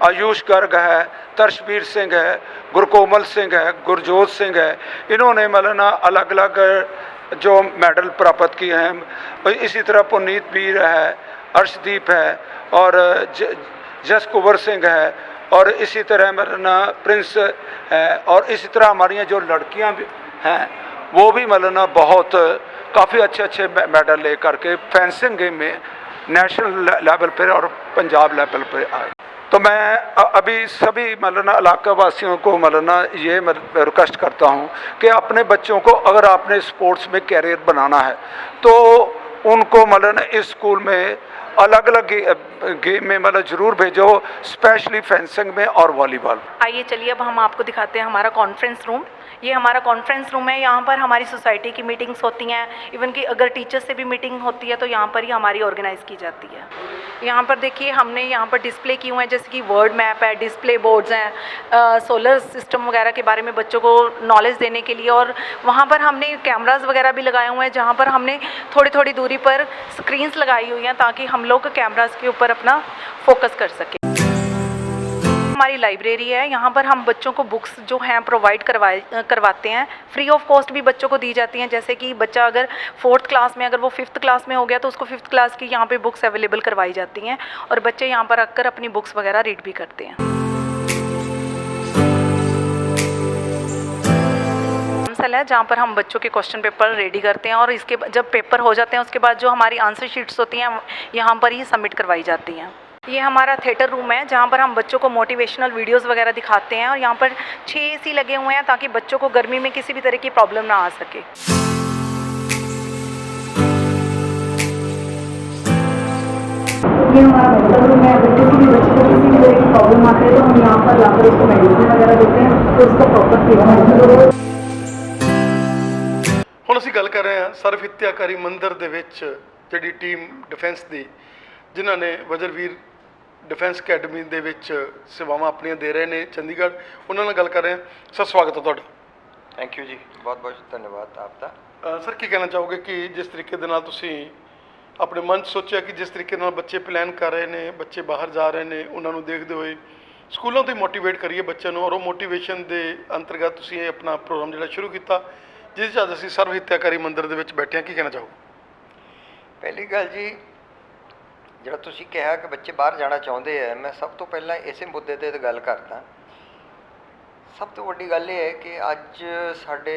आयुष गर्ग है, तरशबीर सिंह है, गुरकोमल सिंह है, गुरजोत सिंह है। इन्होंने मौलाना अलग अलग जो मेडल प्राप्त किए हैं। इसी तरह पुनीत वीर है, अर्शदीप है, और जस कुंवर सिंह है, और इसी तरह मौलाना प्रिंस है, और इसी तरह हमारी जो लड़कियां भी हैं वो भी मौलाना बहुत काफ़ी अच्छे अच्छे मेडल लेकर के फेंसिंग गेम में नेशनल लेवल पर और पंजाब लेवल पर आए। तो मैं अभी सभी मौलाना इलाका वासियों को मौलाना ये रिक्वेस्ट करता हूँ कि अपने बच्चों को अगर आपने स्पोर्ट्स में कैरियर बनाना है तो उनको मौलाना इस स्कूल में अलग अलग गेम में मतलब ज़रूर भेजो, स्पेशली फेंसिंग में और वॉलीबॉल। आइए चलिए अब हम आपको दिखाते हैं हमारा कॉन्फ्रेंस रूम। ये हमारा कॉन्फ्रेंस रूम है। यहाँ पर हमारी सोसाइटी की मीटिंग्स होती हैं, इवन कि अगर टीचर्स से भी मीटिंग होती है तो यहाँ पर ही हमारी ऑर्गेनाइज़ की जाती है। यहाँ पर देखिए हमने यहाँ पर डिस्प्ले किए हुए हैं, जैसे कि वर्ड मैप है, डिस्प्ले बोर्ड्स हैं, सोलर सिस्टम वगैरह के बारे में बच्चों को नॉलेज देने के लिए। और वहाँ पर हमने कैमराज वगैरह भी लगाए हुए हैं, जहाँ पर हमने थोड़ी थोड़ी दूरी पर स्क्रीन्स लगाई हुई हैं ताकि हम लोग कैमराज के ऊपर अपना फोकस कर सकें। हमारी लाइब्रेरी है, यहाँ पर हम बच्चों को बुक्स जो हैं प्रोवाइड करवाते हैं, फ्री ऑफ कॉस्ट भी बच्चों को दी जाती हैं। जैसे कि बच्चा अगर 4th क्लास में, अगर वो 5th क्लास में हो गया तो उसको 5th क्लास की यहाँ पे बुक्स अवेलेबल करवाई जाती हैं, और बच्चे यहाँ पर आकर अपनी बुक्स वगैरह रीड भी करते हैं। है जहाँ पर हम बच्चों के क्वेश्चन पेपर रेडी करते हैं, और इसके जब पेपर हो जाते हैं उसके बाद जो हमारी आंसर शीट्स होती हैं यहाँ पर ही सबमिट करवाई जाती हैं। ये हमारा थिएटर रूम है जहाँ पर हम बच्चों को मोटिवेशनल वीडियोस वगैरह दिखाते हैं, और यहाँ पर 6 AC लगे हुए हैं ताकि बच्चों को गर्मी में किसी भी तरह की प्रॉब्लम ना आ सके। ये हमारा मेडिकल रूम है। बच्चों को किसी भी तरह की प्रॉब्लम आती है तो हम यहाँ पर लाकर उसको मेडिसिन वगैरह देते हैं, तो उसका प्रॉपर ट्रीटमेंट। ਹੁਣ ਅਸੀਂ ਗੱਲ ਕਰ ਰਹੇ ਹਾਂ ਸਰਵ ਹਿੱਤਿਆਕਾਰੀ ਮੰਦਿਰ ਦੇ ਵਿੱਚ ਜਿਹੜੀ ਟੀਮ ਡਿਫੈਂਸ ਦੀ, ਜਿਨ੍ਹਾਂ ਨੇ ਵਜ਼ਰਵੀਰ डिफेंस अकेडमी ਦੇ ਵਿੱਚ ਸੇਵਾਵਾਂ ਆਪਣੀਆਂ ਦੇ ਰਹੇ ਨੇ ਚੰਡੀਗੜ੍ਹ, ਉਹਨਾਂ ਨਾਲ ਗੱਲ ਕਰ ਰਹੇ ਹਾਂ। ਸਰ ਸਵਾਗਤ ਹੈ ਤੁਹਾਡਾ। थैंक यू जी, बहुत बहुत धन्यवाद आपका। ਸਰ ਕੀ ਕਹਿਣਾ ਚਾਹੋਗੇ ਕਿ ਜਿਸ ਤਰੀਕੇ ਦੇ ਨਾਲ ਤੁਸੀਂ ਆਪਣੇ ਮਨ 'ਚ ਸੋਚਿਆ ਕਿ ਜਿਸ ਤਰੀਕੇ ਨਾਲ ਬੱਚੇ ਪਲਾਨ ਕਰ ਰਹੇ ਨੇ, ਬੱਚੇ ਬਾਹਰ ਜਾ ਰਹੇ ਨੇ, ਉਹਨਾਂ ਨੂੰ ਦੇਖਦੇ ਹੋਏ ਸਕੂਲਾਂ ਤੋਂ ਹੀ ਮੋਟੀਵੇਟ ਕਰੀਏ ਬੱਚਿਆਂ ਨੂੰ, ਔਰ ਉਹ ਮੋਟੀਵੇਸ਼ਨ ਦੇ ਅੰਤਰਗਤ ਤੁਸੀਂ ਇਹ ਆਪਣਾ ਪ੍ਰੋਗਰਾਮ ਜਿਹੜਾ ਸ਼ੁਰੂ ਕੀਤਾ, ਜਿਸ 'ਚ ਅੱਜ ਅਸੀਂ ਸਰਵ ਹਿੱਤਿਆਕਾਰੀ ਮੰਦਿਰ ਦੇ ਵਿੱਚ ਬੈਠੇ ਹਾਂ, ਕੀ ਕਹਿਣਾ ਚਾਹੋਗੇ? ਪਹਿਲੀ ਗੱਲ ਜੀ, ਜਿਹੜਾ ਤੁਸੀਂ ਕਿਹਾ ਕਿ ਬੱਚੇ ਬਾਹਰ ਜਾਣਾ ਚਾਹੁੰਦੇ ਆ, ਮੈਂ ਸਭ ਤੋਂ ਪਹਿਲਾਂ ਇਸੇ ਮੁੱਦੇ 'ਤੇ ਗੱਲ ਕਰਦਾ। ਸਭ ਤੋਂ ਵੱਡੀ ਗੱਲ ਇਹ ਹੈ ਕਿ ਅੱਜ ਸਾਡੇ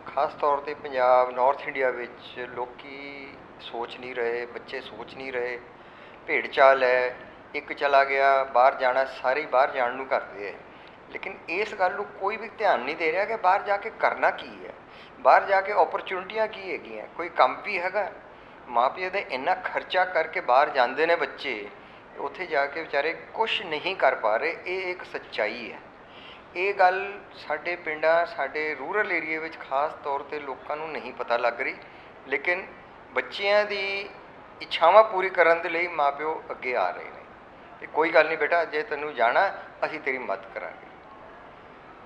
ਖਾਸ ਤੌਰ 'ਤੇ ਪੰਜਾਬ, ਨਾਰਥ ਇੰਡੀਆ ਵਿੱਚ ਲੋਕੀ ਸੋਚ ਨਹੀਂ ਰਹੇ, ਬੱਚੇ ਸੋਚ ਨਹੀਂ ਰਹੇ। ਭੇਡ ਚਾਲ ਹੈ, ਇੱਕ ਚਲਾ ਗਿਆ ਬਾਹਰ ਜਾਣਾ, ਸਾਰੇ ਹੀ ਬਾਹਰ ਜਾਣ ਨੂੰ ਕਰਦੇ ਹੈ, ਲੇਕਿਨ ਇਸ ਗੱਲ ਨੂੰ ਕੋਈ ਵੀ ਧਿਆਨ ਨਹੀਂ ਦੇ ਰਿਹਾ ਕਿ ਬਾਹਰ ਜਾ ਕੇ ਕਰਨਾ ਕੀ ਹੈ, ਬਾਹਰ ਜਾ ਕੇ ਓਪਰਚੁਨਿਟੀਆਂ ਕੀ ਹੈਗੀਆਂ, ਕੋਈ ਕੰਮ ਵੀ ਹੈਗਾ। ਮਾਂ ਪਿਓ ਦੇ ਇੰਨਾ ਖਰਚਾ ਕਰਕੇ ਬਾਹਰ ਜਾਂਦੇ ਨੇ ਬੱਚੇ, ਉੱਥੇ ਜਾ ਕੇ ਵਿਚਾਰੇ ਕੁਛ ਨਹੀਂ ਕਰ ਪਾ ਰਹੇ। ਇਹ ਇੱਕ ਸੱਚਾਈ ਹੈ। ਇਹ ਗੱਲ ਸਾਡੇ ਪਿੰਡਾਂ, ਸਾਡੇ ਰੂਰਲ ਏਰੀਏ ਵਿੱਚ ਖਾਸ ਤੌਰ 'ਤੇ ਲੋਕਾਂ ਨੂੰ ਨਹੀਂ ਪਤਾ ਲੱਗ ਰਹੀ, ਲੇਕਿਨ ਬੱਚਿਆਂ ਦੀ ਇੱਛਾਵਾਂ ਪੂਰੀ ਕਰਨ ਦੇ ਲਈ ਮਾਂ ਪਿਓ ਅੱਗੇ ਆ ਰਹੇ ਨੇ ਕਿ ਕੋਈ ਗੱਲ ਨਹੀਂ ਬੇਟਾ, ਜੇ ਤੈਨੂੰ ਜਾਣਾ ਅਸੀਂ ਤੇਰੀ ਮਦਦ ਕਰਾਂਗੇ।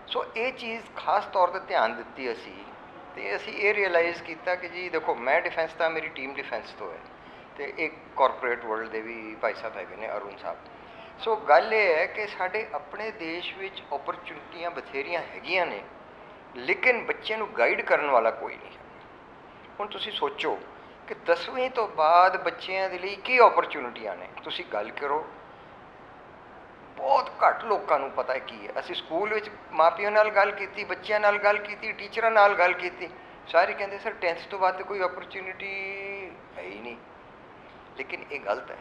ਸੋ ਇਹ ਚੀਜ਼ ਖਾਸ ਤੌਰ 'ਤੇ ਧਿਆਨ ਦਿੱਤੀ ਅਸੀਂ, ਅਤੇ ਅਸੀਂ ਇਹ ਰਿਅਲਾਈਜ਼ ਕੀਤਾ ਕਿ ਜੀ ਦੇਖੋ, ਮੈਂ ਡਿਫੈਂਸ ਤਾਂ, ਮੇਰੀ ਟੀਮ ਡਿਫੈਂਸ ਤੋਂ ਹੈ, ਅਤੇ ਇੱਕ ਕਾਰਪੋਰੇਟ ਵਰਲਡ ਦੇ ਵੀ ਭਾਈ ਸਾਹਿਬ ਹੈਗੇ ਨੇ, ਅਰੁਣ ਸਾਹਿਬ। ਸੋ ਗੱਲ ਇਹ ਹੈ ਕਿ ਸਾਡੇ ਆਪਣੇ ਦੇਸ਼ ਵਿੱਚ ਓਪਰਚੁਨਿਟੀਆਂ ਬਥੇਰੀਆਂ ਹੈਗੀਆਂ ਨੇ, ਲੇਕਿਨ ਬੱਚਿਆਂ ਨੂੰ ਗਾਈਡ ਕਰਨ ਵਾਲਾ ਕੋਈ ਨਹੀਂ ਹੈ। ਹੁਣ ਤੁਸੀਂ ਸੋਚੋ ਕਿ 10ਵੀਂ ਤੋਂ ਬਾਅਦ ਬੱਚਿਆਂ ਦੇ ਲਈ ਕੀ ਓਪਰਚੁਨਿਟੀਆਂ ਨੇ। ਤੁਸੀਂ ਗੱਲ ਕਰੋ, ਬਹੁਤ ਘੱਟ ਲੋਕਾਂ ਨੂੰ ਪਤਾ ਕੀ ਹੈ। ਅਸੀਂ ਸਕੂਲ ਵਿੱਚ ਮਾਂ ਪਿਓ ਨਾਲ ਗੱਲ ਕੀਤੀ, ਬੱਚਿਆਂ ਨਾਲ ਗੱਲ ਕੀਤੀ, ਟੀਚਰਾਂ ਨਾਲ ਗੱਲ ਕੀਤੀ, ਸਾਰੇ ਕਹਿੰਦੇ ਸਰ 10th ਤੋਂ ਬਾਅਦ ਕੋਈ ਓਪਰਚੁਨਿਟੀ ਹੈ ਹੀ ਨਹੀਂ। ਲੇਕਿਨ ਇਹ ਗਲਤ ਹੈ।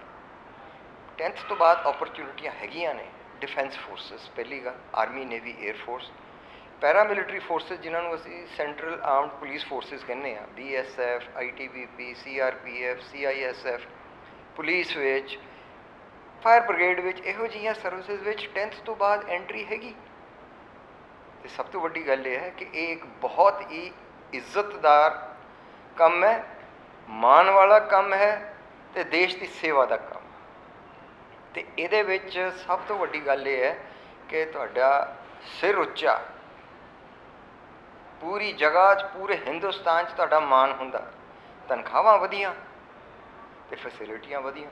10th ਤੋਂ ਬਾਅਦ ਓਪਰਚੁਨਿਟੀਆਂ ਹੈਗੀਆਂ ਨੇ। ਡਿਫੈਂਸ ਫੋਰਸਿਸ ਪਹਿਲੀ ਗੱਲ, army, navy, air force, paramilitary forces ਜਿਹਨਾਂ ਨੂੰ ਅਸੀਂ ਸੈਂਟਰਲ ਆਰਮਡ ਪੁਲਿਸ ਫੋਰਸਿਸ ਕਹਿੰਦੇ ਹਾਂ, BSF, ITBP, CRPF, CISF, police ਵਿੱਚ, ਫਾਇਰ ਬ੍ਰਿਗੇਡ ਵਿੱਚ, ਇਹੋ ਜਿਹੀਆਂ ਸਰਵਿਸਿਜ਼ ਵਿੱਚ 10th ਤੋਂ ਬਾਅਦ ਐਂਟਰੀ ਹੈਗੀ। ਅਤੇ ਸਭ ਤੋਂ ਵੱਡੀ ਗੱਲ ਇਹ ਹੈ ਕਿ ਇਹ ਇੱਕ ਬਹੁਤ ਹੀ ਇੱਜ਼ਤਦਾਰ ਕੰਮ ਹੈ, ਮਾਣ ਵਾਲਾ ਕੰਮ ਹੈ ਤੇ ਦੇਸ਼ ਦੀ ਸੇਵਾ ਦਾ ਕੰਮ। ਤੇ ਇਹਦੇ ਵਿੱਚ ਸਭ ਤੋਂ ਵੱਡੀ ਗੱਲ ਇਹ ਹੈ ਕਿ ਤੁਹਾਡਾ ਸਿਰ ਉੱਚਾ, ਪੂਰੀ ਜਗ੍ਹਾ 'ਚ, ਪੂਰੇ ਹਿੰਦੁਸਤਾਨ 'ਚ ਤੁਹਾਡਾ ਮਾਣ ਹੁੰਦਾ, ਤਨਖਾਹਾਂ ਵਧੀਆਂ ਤੇ ਫੈਸਿਲਿਟੀਆਂ ਵਧੀਆਂ।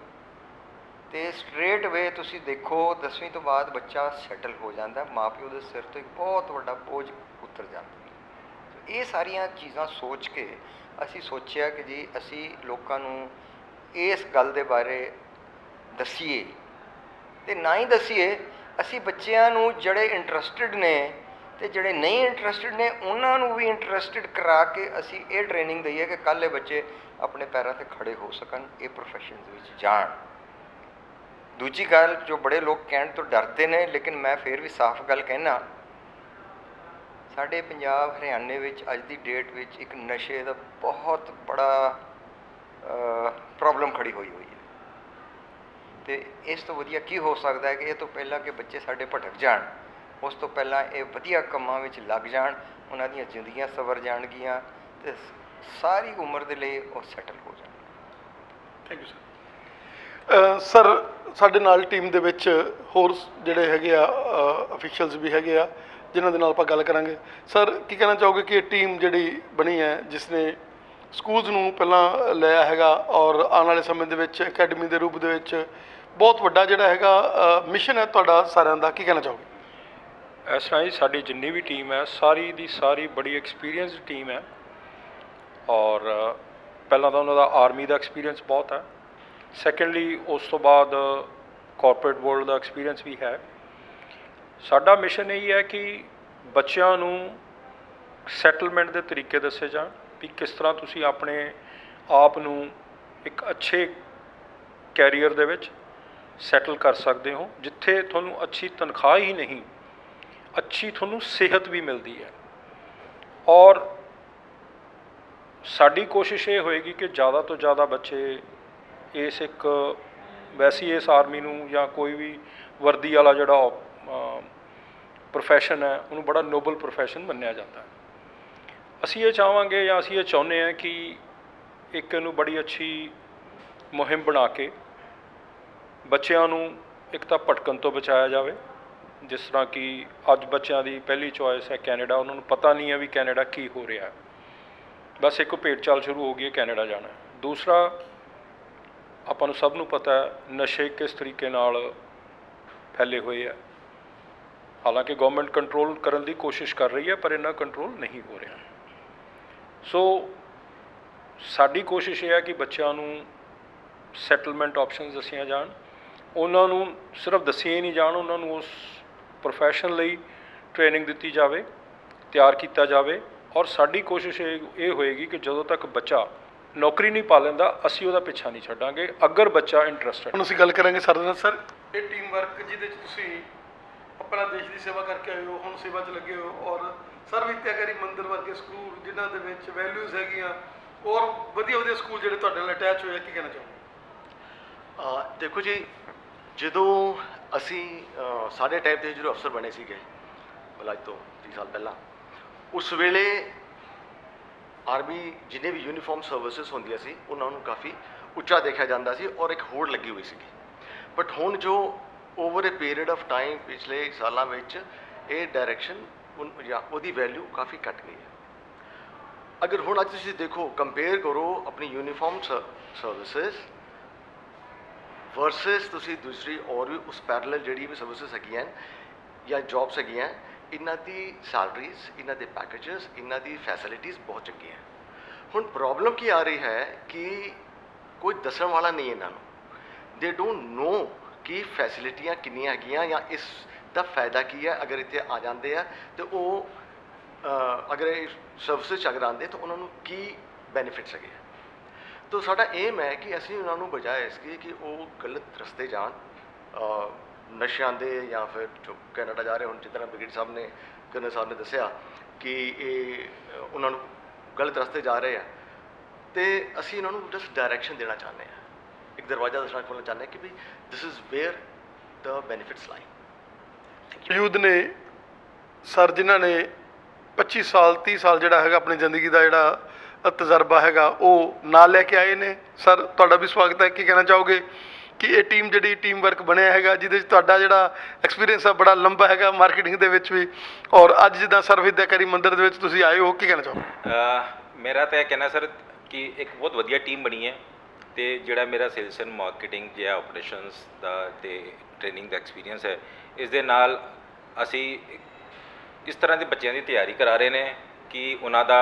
ਤੇ ਸਟ੍ਰੇਟ ਵੇ ਤੁਸੀਂ ਦੇਖੋ 10ਵੀਂ ਤੋਂ ਬਾਅਦ ਬੱਚਾ ਸੈਟਲ ਹੋ ਜਾਂਦਾ, ਮਾਂ ਪਿਓ ਦੇ ਸਿਰ ਤੋਂ ਇੱਕ ਬਹੁਤ ਵੱਡਾ ਬੋਝ ਉਤਰ ਜਾਂਦਾ। ਇਹ ਸਾਰੀਆਂ ਚੀਜ਼ਾਂ ਸੋਚ ਕੇ ਅਸੀਂ ਸੋਚਿਆ ਕਿ ਜੀ ਅਸੀਂ ਲੋਕਾਂ ਨੂੰ ਇਸ ਗੱਲ ਦੇ ਬਾਰੇ ਦੱਸੀਏ, ਤੇ ਨਾ ਹੀ ਦੱਸੀਏ, ਅਸੀਂ ਬੱਚਿਆਂ ਨੂੰ ਜਿਹੜੇ ਇੰਟਰਸਟਿਡ ਨੇ ਤੇ ਜਿਹੜੇ ਨਹੀਂ ਇੰਟਰਸਟਿਡ ਨੇ ਉਹਨਾਂ ਨੂੰ ਵੀ ਇੰਟਰਸਟਿਡ ਕਰਾ ਕੇ ਅਸੀਂ ਇਹ ਟ੍ਰੇਨਿੰਗ ਦਈਏ ਕਿ ਕੱਲ੍ਹ ਇਹ ਬੱਚੇ ਆਪਣੇ ਪੈਰਾਂ 'ਤੇ ਖੜੇ ਹੋ ਸਕਣ, ਇਹ ਪ੍ਰੋਫੈਸ਼ਨ ਦੇ ਵਿੱਚ ਜਾਣ। ਦੂਜੀ ਗੱਲ, ਜੋ ਬੜੇ ਲੋਕ ਕਹਿਣ ਤੋਂ ਡਰਦੇ ਨੇ, ਲੇਕਿਨ ਮੈਂ ਫਿਰ ਵੀ ਸਾਫ਼ ਗੱਲ ਕਹਿਣਾ, ਸਾਡੇ ਪੰਜਾਬ ਹਰਿਆਣੇ ਵਿੱਚ ਅੱਜ ਦੀ ਡੇਟ ਵਿੱਚ ਇੱਕ ਨਸ਼ੇ ਦਾ ਬਹੁਤ ਬੜਾ ਪ੍ਰੋਬਲਮ ਖੜੀ ਹੋਈ ਹੈ। ਤੇ ਇਸ ਤੋਂ ਵਧੀਆ ਕੀ ਹੋ ਸਕਦਾ ਹੈ ਕਿ ਇਹ ਤੋਂ ਪਹਿਲਾਂ ਕਿ ਬੱਚੇ ਸਾਡੇ ਭਟਕ ਜਾਣ, ਉਸ ਤੋਂ ਪਹਿਲਾਂ ਇਹ ਵਧੀਆ ਕੰਮਾਂ ਵਿੱਚ ਲੱਗ ਜਾਣ, ਉਹਨਾਂ ਦੀਆਂ ਜ਼ਿੰਦਗੀਆਂ ਸਵਰ ਜਾਣਗੀਆਂ ਤੇ ਸਾਰੀ ਉਮਰ ਦੇ ਲਈ ਉਹ ਸੈਟਲ ਹੋ ਜਾਣ। Thank you sir. ਸਰ, ਸਾਡੇ ਨਾਲ ਟੀਮ ਦੇ ਵਿੱਚ ਹੋਰ ਜਿਹੜੇ ਹੈਗੇ ਆ ਅਫੀਸ਼ੀਅਲਸ ਵੀ ਹੈਗੇ ਆ ਜਿਨ੍ਹਾਂ ਦੇ ਨਾਲ ਆਪਾਂ ਗੱਲ ਕਰਾਂਗੇ। ਸਰ, ਕੀ ਕਹਿਣਾ ਚਾਹੋਗੇ ਕਿ ਇਹ ਟੀਮ ਜਿਹੜੀ ਬਣੀ ਹੈ ਜਿਸ ਨੇ ਸਕੂਲਸ ਨੂੰ ਪਹਿਲਾਂ ਲਿਆ ਹੈਗਾ ਔਰ ਆਉਣ ਵਾਲੇ ਸਮੇਂ ਦੇ ਵਿੱਚ ਅਕੈਡਮੀ ਦੇ ਰੂਪ ਦੇ ਵਿੱਚ ਬਹੁਤ ਵੱਡਾ ਜਿਹੜਾ ਹੈਗਾ ਮਿਸ਼ਨ ਹੈ ਤੁਹਾਡਾ ਸਾਰਿਆਂ ਦਾ, ਕੀ ਕਹਿਣਾ ਚਾਹੋਗੇ? ਇਸ ਤਰ੍ਹਾਂ ਹੀ ਸਾਡੀ ਜਿੰਨੀ ਵੀ ਟੀਮ ਹੈ ਸਾਰੀ ਦੀ ਸਾਰੀ ਬੜੀ ਐਕਸਪੀਰੀਅੰਸਡ ਟੀਮ ਹੈ, ਔਰ ਪਹਿਲਾਂ ਤਾਂ ਉਹਨਾਂ ਦਾ ਆਰਮੀ ਦਾ ਐਕਸਪੀਰੀਅੰਸ ਬਹੁਤ ਹੈ, ਸੈਕੰਡਲੀ ਉਸ ਤੋਂ ਬਾਅਦ ਕਾਰਪੋਰੇਟ ਵਰਲਡ ਦਾ ਐਕਸਪੀਰੀਅੰਸ ਵੀ ਹੈ। ਸਾਡਾ ਮਿਸ਼ਨ ਇਹ ਹੈ ਕਿ ਬੱਚਿਆਂ ਨੂੰ ਸੈਟਲਮੈਂਟ ਦੇ ਤਰੀਕੇ ਦੱਸੇ ਜਾਣ ਵੀ ਕਿਸ ਤਰ੍ਹਾਂ ਤੁਸੀਂ ਆਪਣੇ ਆਪ ਨੂੰ ਇੱਕ ਅੱਛੇ ਕੈਰੀਅਰ ਦੇ ਵਿੱਚ ਸੈਟਲ ਕਰ ਸਕਦੇ ਹੋ, ਜਿੱਥੇ ਤੁਹਾਨੂੰ ਅੱਛੀ ਤਨਖਾਹ ਹੀ ਨਹੀਂ, ਅੱਛੀ ਤੁਹਾਨੂੰ ਸਿਹਤ ਵੀ ਮਿਲਦੀ ਹੈ। ਔਰ ਸਾਡੀ ਕੋਸ਼ਿਸ਼ ਇਹ ਹੋਏਗੀ ਕਿ ਜ਼ਿਆਦਾ ਤੋਂ ਜ਼ਿਆਦਾ ਬੱਚੇ ਇਸ ਇੱਕ ਵੈਸੀ ਇਸ ਆਰਮੀ ਨੂੰ ਜਾਂ ਕੋਈ ਵੀ ਵਰਦੀ ਵਾਲਾ ਜਿਹੜਾ ਪ੍ਰੋਫੈਸ਼ਨ ਹੈ ਉਹਨੂੰ ਬੜਾ ਨੋਬਲ ਪ੍ਰੋਫੈਸ਼ਨ ਮੰਨਿਆ ਜਾਂਦਾ ਹੈ। ਅਸੀਂ ਇਹ ਚਾਹਾਂਗੇ ਜਾਂ ਅਸੀਂ ਇਹ ਚਾਹੁੰਦੇ ਹਾਂ ਕਿ ਇੱਕ ਇਹਨੂੰ ਬੜੀ ਅੱਛੀ ਮੁਹਿੰਮ ਬਣਾ ਕੇ ਬੱਚਿਆਂ ਨੂੰ ਇੱਕ ਤਾਂ ਭਟਕਣ ਤੋਂ ਬਚਾਇਆ ਜਾਵੇ। ਜਿਸ ਤਰ੍ਹਾਂ ਕਿ ਅੱਜ ਬੱਚਿਆਂ ਦੀ ਪਹਿਲੀ ਚੋਇਸ ਹੈ ਕੈਨੇਡਾ, ਉਹਨਾਂ ਨੂੰ ਪਤਾ ਨਹੀਂ ਹੈ ਵੀ ਕੈਨੇਡਾ ਕੀ ਹੋ ਰਿਹਾ ਹੈ, ਬਸ ਇੱਕ ਭੇਡ ਚਾਲ ਸ਼ੁਰੂ ਹੋ ਗਈ ਹੈ ਕੈਨੇਡਾ ਜਾਣਾ। ਦੂਸਰਾ, ਆਪਾਂ ਨੂੰ ਸਭ ਨੂੰ ਪਤਾ ਹੈ ਨਸ਼ੇ ਕਿਸ ਤਰੀਕੇ ਨਾਲ ਫੈਲੇ ਹੋਏ ਆ। ਹਾਲਾਂਕਿ ਗਵਰਨਮੈਂਟ ਕੰਟਰੋਲ ਕਰਨ ਦੀ ਕੋਸ਼ਿਸ਼ ਕਰ ਰਹੀ ਹੈ ਪਰ ਇੰਨਾ ਕੰਟਰੋਲ ਨਹੀਂ ਹੋ ਰਿਹਾ। ਸੋ ਸਾਡੀ ਕੋਸ਼ਿਸ਼ ਇਹ ਹੈ ਕਿ ਬੱਚਿਆਂ ਨੂੰ ਸੈਟਲਮੈਂਟ ਆਪਸ਼ਨਸ ਦੱਸੀਆਂ ਜਾਣ, ਉਹਨਾਂ ਨੂੰ ਸਿਰਫ ਦੱਸੀਆਂ ਹੀ ਨਹੀਂ ਜਾਣ, ਉਹਨਾਂ ਨੂੰ ਉਸ ਪ੍ਰੋਫੈਸ਼ਨ ਲਈ ਟ੍ਰੇਨਿੰਗ ਦਿੱਤੀ ਜਾਵੇ, ਤਿਆਰ ਕੀਤਾ ਜਾਵੇ। ਔਰ ਸਾਡੀ ਕੋਸ਼ਿਸ਼ ਇਹ ਹੋਏਗੀ ਕਿ ਜਦੋਂ ਤੱਕ ਬੱਚਾ ਨੌਕਰੀ ਨਹੀਂ ਪਾ ਲੈਂਦਾ ਅਸੀਂ ਉਹਦਾ ਪਿੱਛਾ ਨਹੀਂ ਛੱਡਾਂਗੇ, ਅਗਰ ਬੱਚਾ ਇੰਟਰਸਟਡ। ਹੁਣ ਅਸੀਂ ਗੱਲ ਕਰਾਂਗੇ ਸਰ ਦੇ ਨਾਲ। ਸਰ, ਇਹ ਟੀਮ ਵਰਕ ਜਿਹਦੇ 'ਚ ਤੁਸੀਂ ਆਪਣਾ ਦੇਸ਼ ਦੀ ਸੇਵਾ ਕਰਕੇ ਆਏ ਹੋ, ਹੁਣ ਸੇਵਾ 'ਚ ਲੱਗੇ ਹੋ, ਔਰ ਸਰਵ ਹਿੱਤਿਆਕਾਰੀ ਮੰਦਰ ਵਰਗੇ ਸਕੂਲ ਜਿਨ੍ਹਾਂ ਦੇ ਵਿੱਚ ਵੈਲਿਊਜ਼ ਹੈਗੀਆਂ ਔਰ ਵਧੀਆ ਵਧੀਆ ਸਕੂਲ ਜਿਹੜੇ ਤੁਹਾਡੇ ਨਾਲ ਅਟੈਚ ਹੋਏ, ਕੀ ਕਹਿਣਾ ਚਾਹੋਗੇ? ਦੇਖੋ ਜੀ, ਜਦੋਂ ਅਸੀਂ ਸਾਡੇ ਟਾਈਮ 'ਤੇ ਜਦੋਂ ਅਫਸਰ ਬਣੇ ਸੀਗੇ, ਮਤਲਬ ਅੱਜ ਤੋਂ 30 ਸਾਲ ਪਹਿਲਾਂ, ਉਸ ਵੇਲੇ ਆਰਮੀ ਜਿੰਨੇ ਵੀ ਯੂਨੀਫਾਰਮ ਸਰਵਿਸਿਜ਼ ਹੁੰਦੀਆਂ ਸੀ ਉਹਨਾਂ ਨੂੰ ਕਾਫੀ ਉੱਚਾ ਦੇਖਿਆ ਜਾਂਦਾ ਸੀ ਔਰ ਇੱਕ ਹੋੜ ਲੱਗੀ ਹੋਈ ਸੀਗੀ। ਬਟ ਹੁਣ ਜੋ over A period of time ਪਿਛਲੇ ਸਾਲਾਂ ਵਿੱਚ ਇਹ ਡਾਇਰੈਕਸ਼ਨ ਜਾਂ ਉਹਦੀ ਵੈਲਿਊ ਕਾਫੀ ਘੱਟ ਗਈ ਹੈ। ਅਗਰ ਹੁਣ ਅੱਜ ਤੁਸੀਂ ਦੇਖੋ, ਕੰਪੇਅਰ ਕਰੋ ਆਪਣੀ ਯੂਨੀਫਾਰਮ ਸਰਵਿਸਿਜ਼ ਵਰਸਸ ਤੁਸੀਂ ਦੂਸਰੀ ਔਰ ਵੀ ਉਸ ਪੈਰਲਲ ਜਿਹੜੀ ਵੀ ਸਰਵਿਸਿਜ਼ ਹੈਗੀਆਂ ਜਾਂ ਜੌਬਸ ਹੈਗੀਆਂ, ਇਹਨਾਂ ਦੀ ਸੈਲਰੀਜ਼, ਇਹਨਾਂ ਦੇ ਪੈਕੇਜਸ, ਇਹਨਾਂ ਦੀ ਫੈਸਿਲਿਟੀਜ਼ ਬਹੁਤ ਚੰਗੀਆਂ। ਹੁਣ ਪ੍ਰੋਬਲਮ ਕੀ ਆ ਰਹੀ ਹੈ ਕਿ ਕੋਈ ਦੱਸਣ ਵਾਲਾ ਨਹੀਂ ਇਹਨਾਂ ਨੂੰ, ਦੇ ਡੋਂਟ ਨੋ ਕਿ ਫੈਸਿਲਿਟੀਆਂ ਕਿੰਨੀਆਂ ਹੈਗੀਆਂ ਜਾਂ ਇਸ ਦਾ ਫਾਇਦਾ ਕੀ ਹੈ। ਅਗਰ ਇੱਥੇ ਆ ਜਾਂਦੇ ਆ ਤੇ ਉਹ ਅਗਰ ਇਹ ਸਰਵਿਸਿਜ਼ ਅਗਰ ਆਉਂਦੇ ਤਾਂ ਉਹਨਾਂ ਨੂੰ ਕੀ ਬੈਨੀਫਿਟਸ ਹੈਗੇ। ਤਾਂ ਸਾਡਾ ਏਮ ਹੈ ਕਿ ਅਸੀਂ ਉਹਨਾਂ ਨੂੰ ਬਜਾਏ ਇਸਕੇ ਕਿ ਉਹ ਗਲਤ ਰਸਤੇ ਜਾਣ, ਨਸ਼ਿਆਂ ਦੇ ਜਾਂ ਫਿਰ ਜੋ ਕੈਨੇਡਾ ਜਾ ਰਹੇ ਹੁਣ, ਜਿਸ ਤਰ੍ਹਾਂ ਬ੍ਰਿਗੇਡ ਸਾਹਿਬ ਨੇ, ਕਰਨਲ ਸਾਹਿਬ ਨੇ ਦੱਸਿਆ ਕਿ ਇਹ ਉਹਨਾਂ ਨੂੰ ਗਲਤ ਰਸਤੇ ਜਾ ਰਹੇ ਆ, ਤੇ ਅਸੀਂ ਉਹਨਾਂ ਨੂੰ ਜਸਟ ਡਾਇਰੈਕਸ਼ਨ ਦੇਣਾ ਚਾਹੁੰਦੇ ਹਾਂ, ਇੱਕ ਦਰਵਾਜ਼ਾ ਦੱਸਣਾ ਖੋਲ੍ਹਣਾ ਚਾਹੁੰਦੇ ਹਾਂ ਕਿ ਵੀ this is where the benefits lie. Youth ਨੇ ਸਰ ਜਿਨ੍ਹਾਂ ਨੇ 25 ਸਾਲ 30 ਸਾਲ ਜਿਹੜਾ ਹੈਗਾ ਆਪਣੀ ਜ਼ਿੰਦਗੀ ਦਾ ਜਿਹੜਾ ਤਜਰਬਾ ਹੈਗਾ ਉਹ ਨਾਲ ਲੈ ਕੇ ਆਏ ਨੇ। ਸਰ ਤੁਹਾਡਾ ਵੀ ਸਵਾਗਤ ਹੈ। ਕੀ ਕਹਿਣਾ ਚਾਹੋਗੇ ਕਿ ਇਹ ਟੀਮ ਜਿਹੜੀ ਟੀਮ ਵਰਕ ਬਣਿਆ ਹੈਗਾ ਜਿਹਦੇ 'ਚ ਤੁਹਾਡਾ ਜਿਹੜਾ ਐਕਸਪੀਰੀਅੰਸ ਆ ਬੜਾ ਲੰਬਾ ਹੈਗਾ ਮਾਰਕੀਟਿੰਗ ਦੇ ਵਿੱਚ ਵੀ, ਔਰ ਅੱਜ ਜਿੱਦਾਂ ਸਰਵ ਵਿਦਿਆਕਾਰੀ ਮੰਦਿਰ ਦੇ ਵਿੱਚ ਤੁਸੀਂ ਆਏ ਹੋ, ਕੀ ਕਹਿਣਾ ਚਾਹੋਗੇ? ਮੇਰਾ ਤਾਂ ਇਹ ਕਹਿਣਾ ਸਰ ਕਿ ਇੱਕ ਬਹੁਤ ਵਧੀਆ ਟੀਮ ਬਣੀ ਹੈ ਅਤੇ ਜਿਹੜਾ ਮੇਰਾ ਸੇਲਸ ਐਂਡ ਮਾਰਕੀਟਿੰਗ ਜਾਂ ਆਪਰੇਸ਼ਨਸ ਦਾ ਅਤੇ ਟ੍ਰੇਨਿੰਗ ਦਾ ਐਕਸਪੀਰੀਅੰਸ ਹੈ, ਇਸ ਦੇ ਨਾਲ ਅਸੀਂ ਇਸ ਤਰ੍ਹਾਂ ਦੇ ਬੱਚਿਆਂ ਦੀ ਤਿਆਰੀ ਕਰਾ ਰਹੇ ਨੇ ਕਿ ਉਹਨਾਂ ਦਾ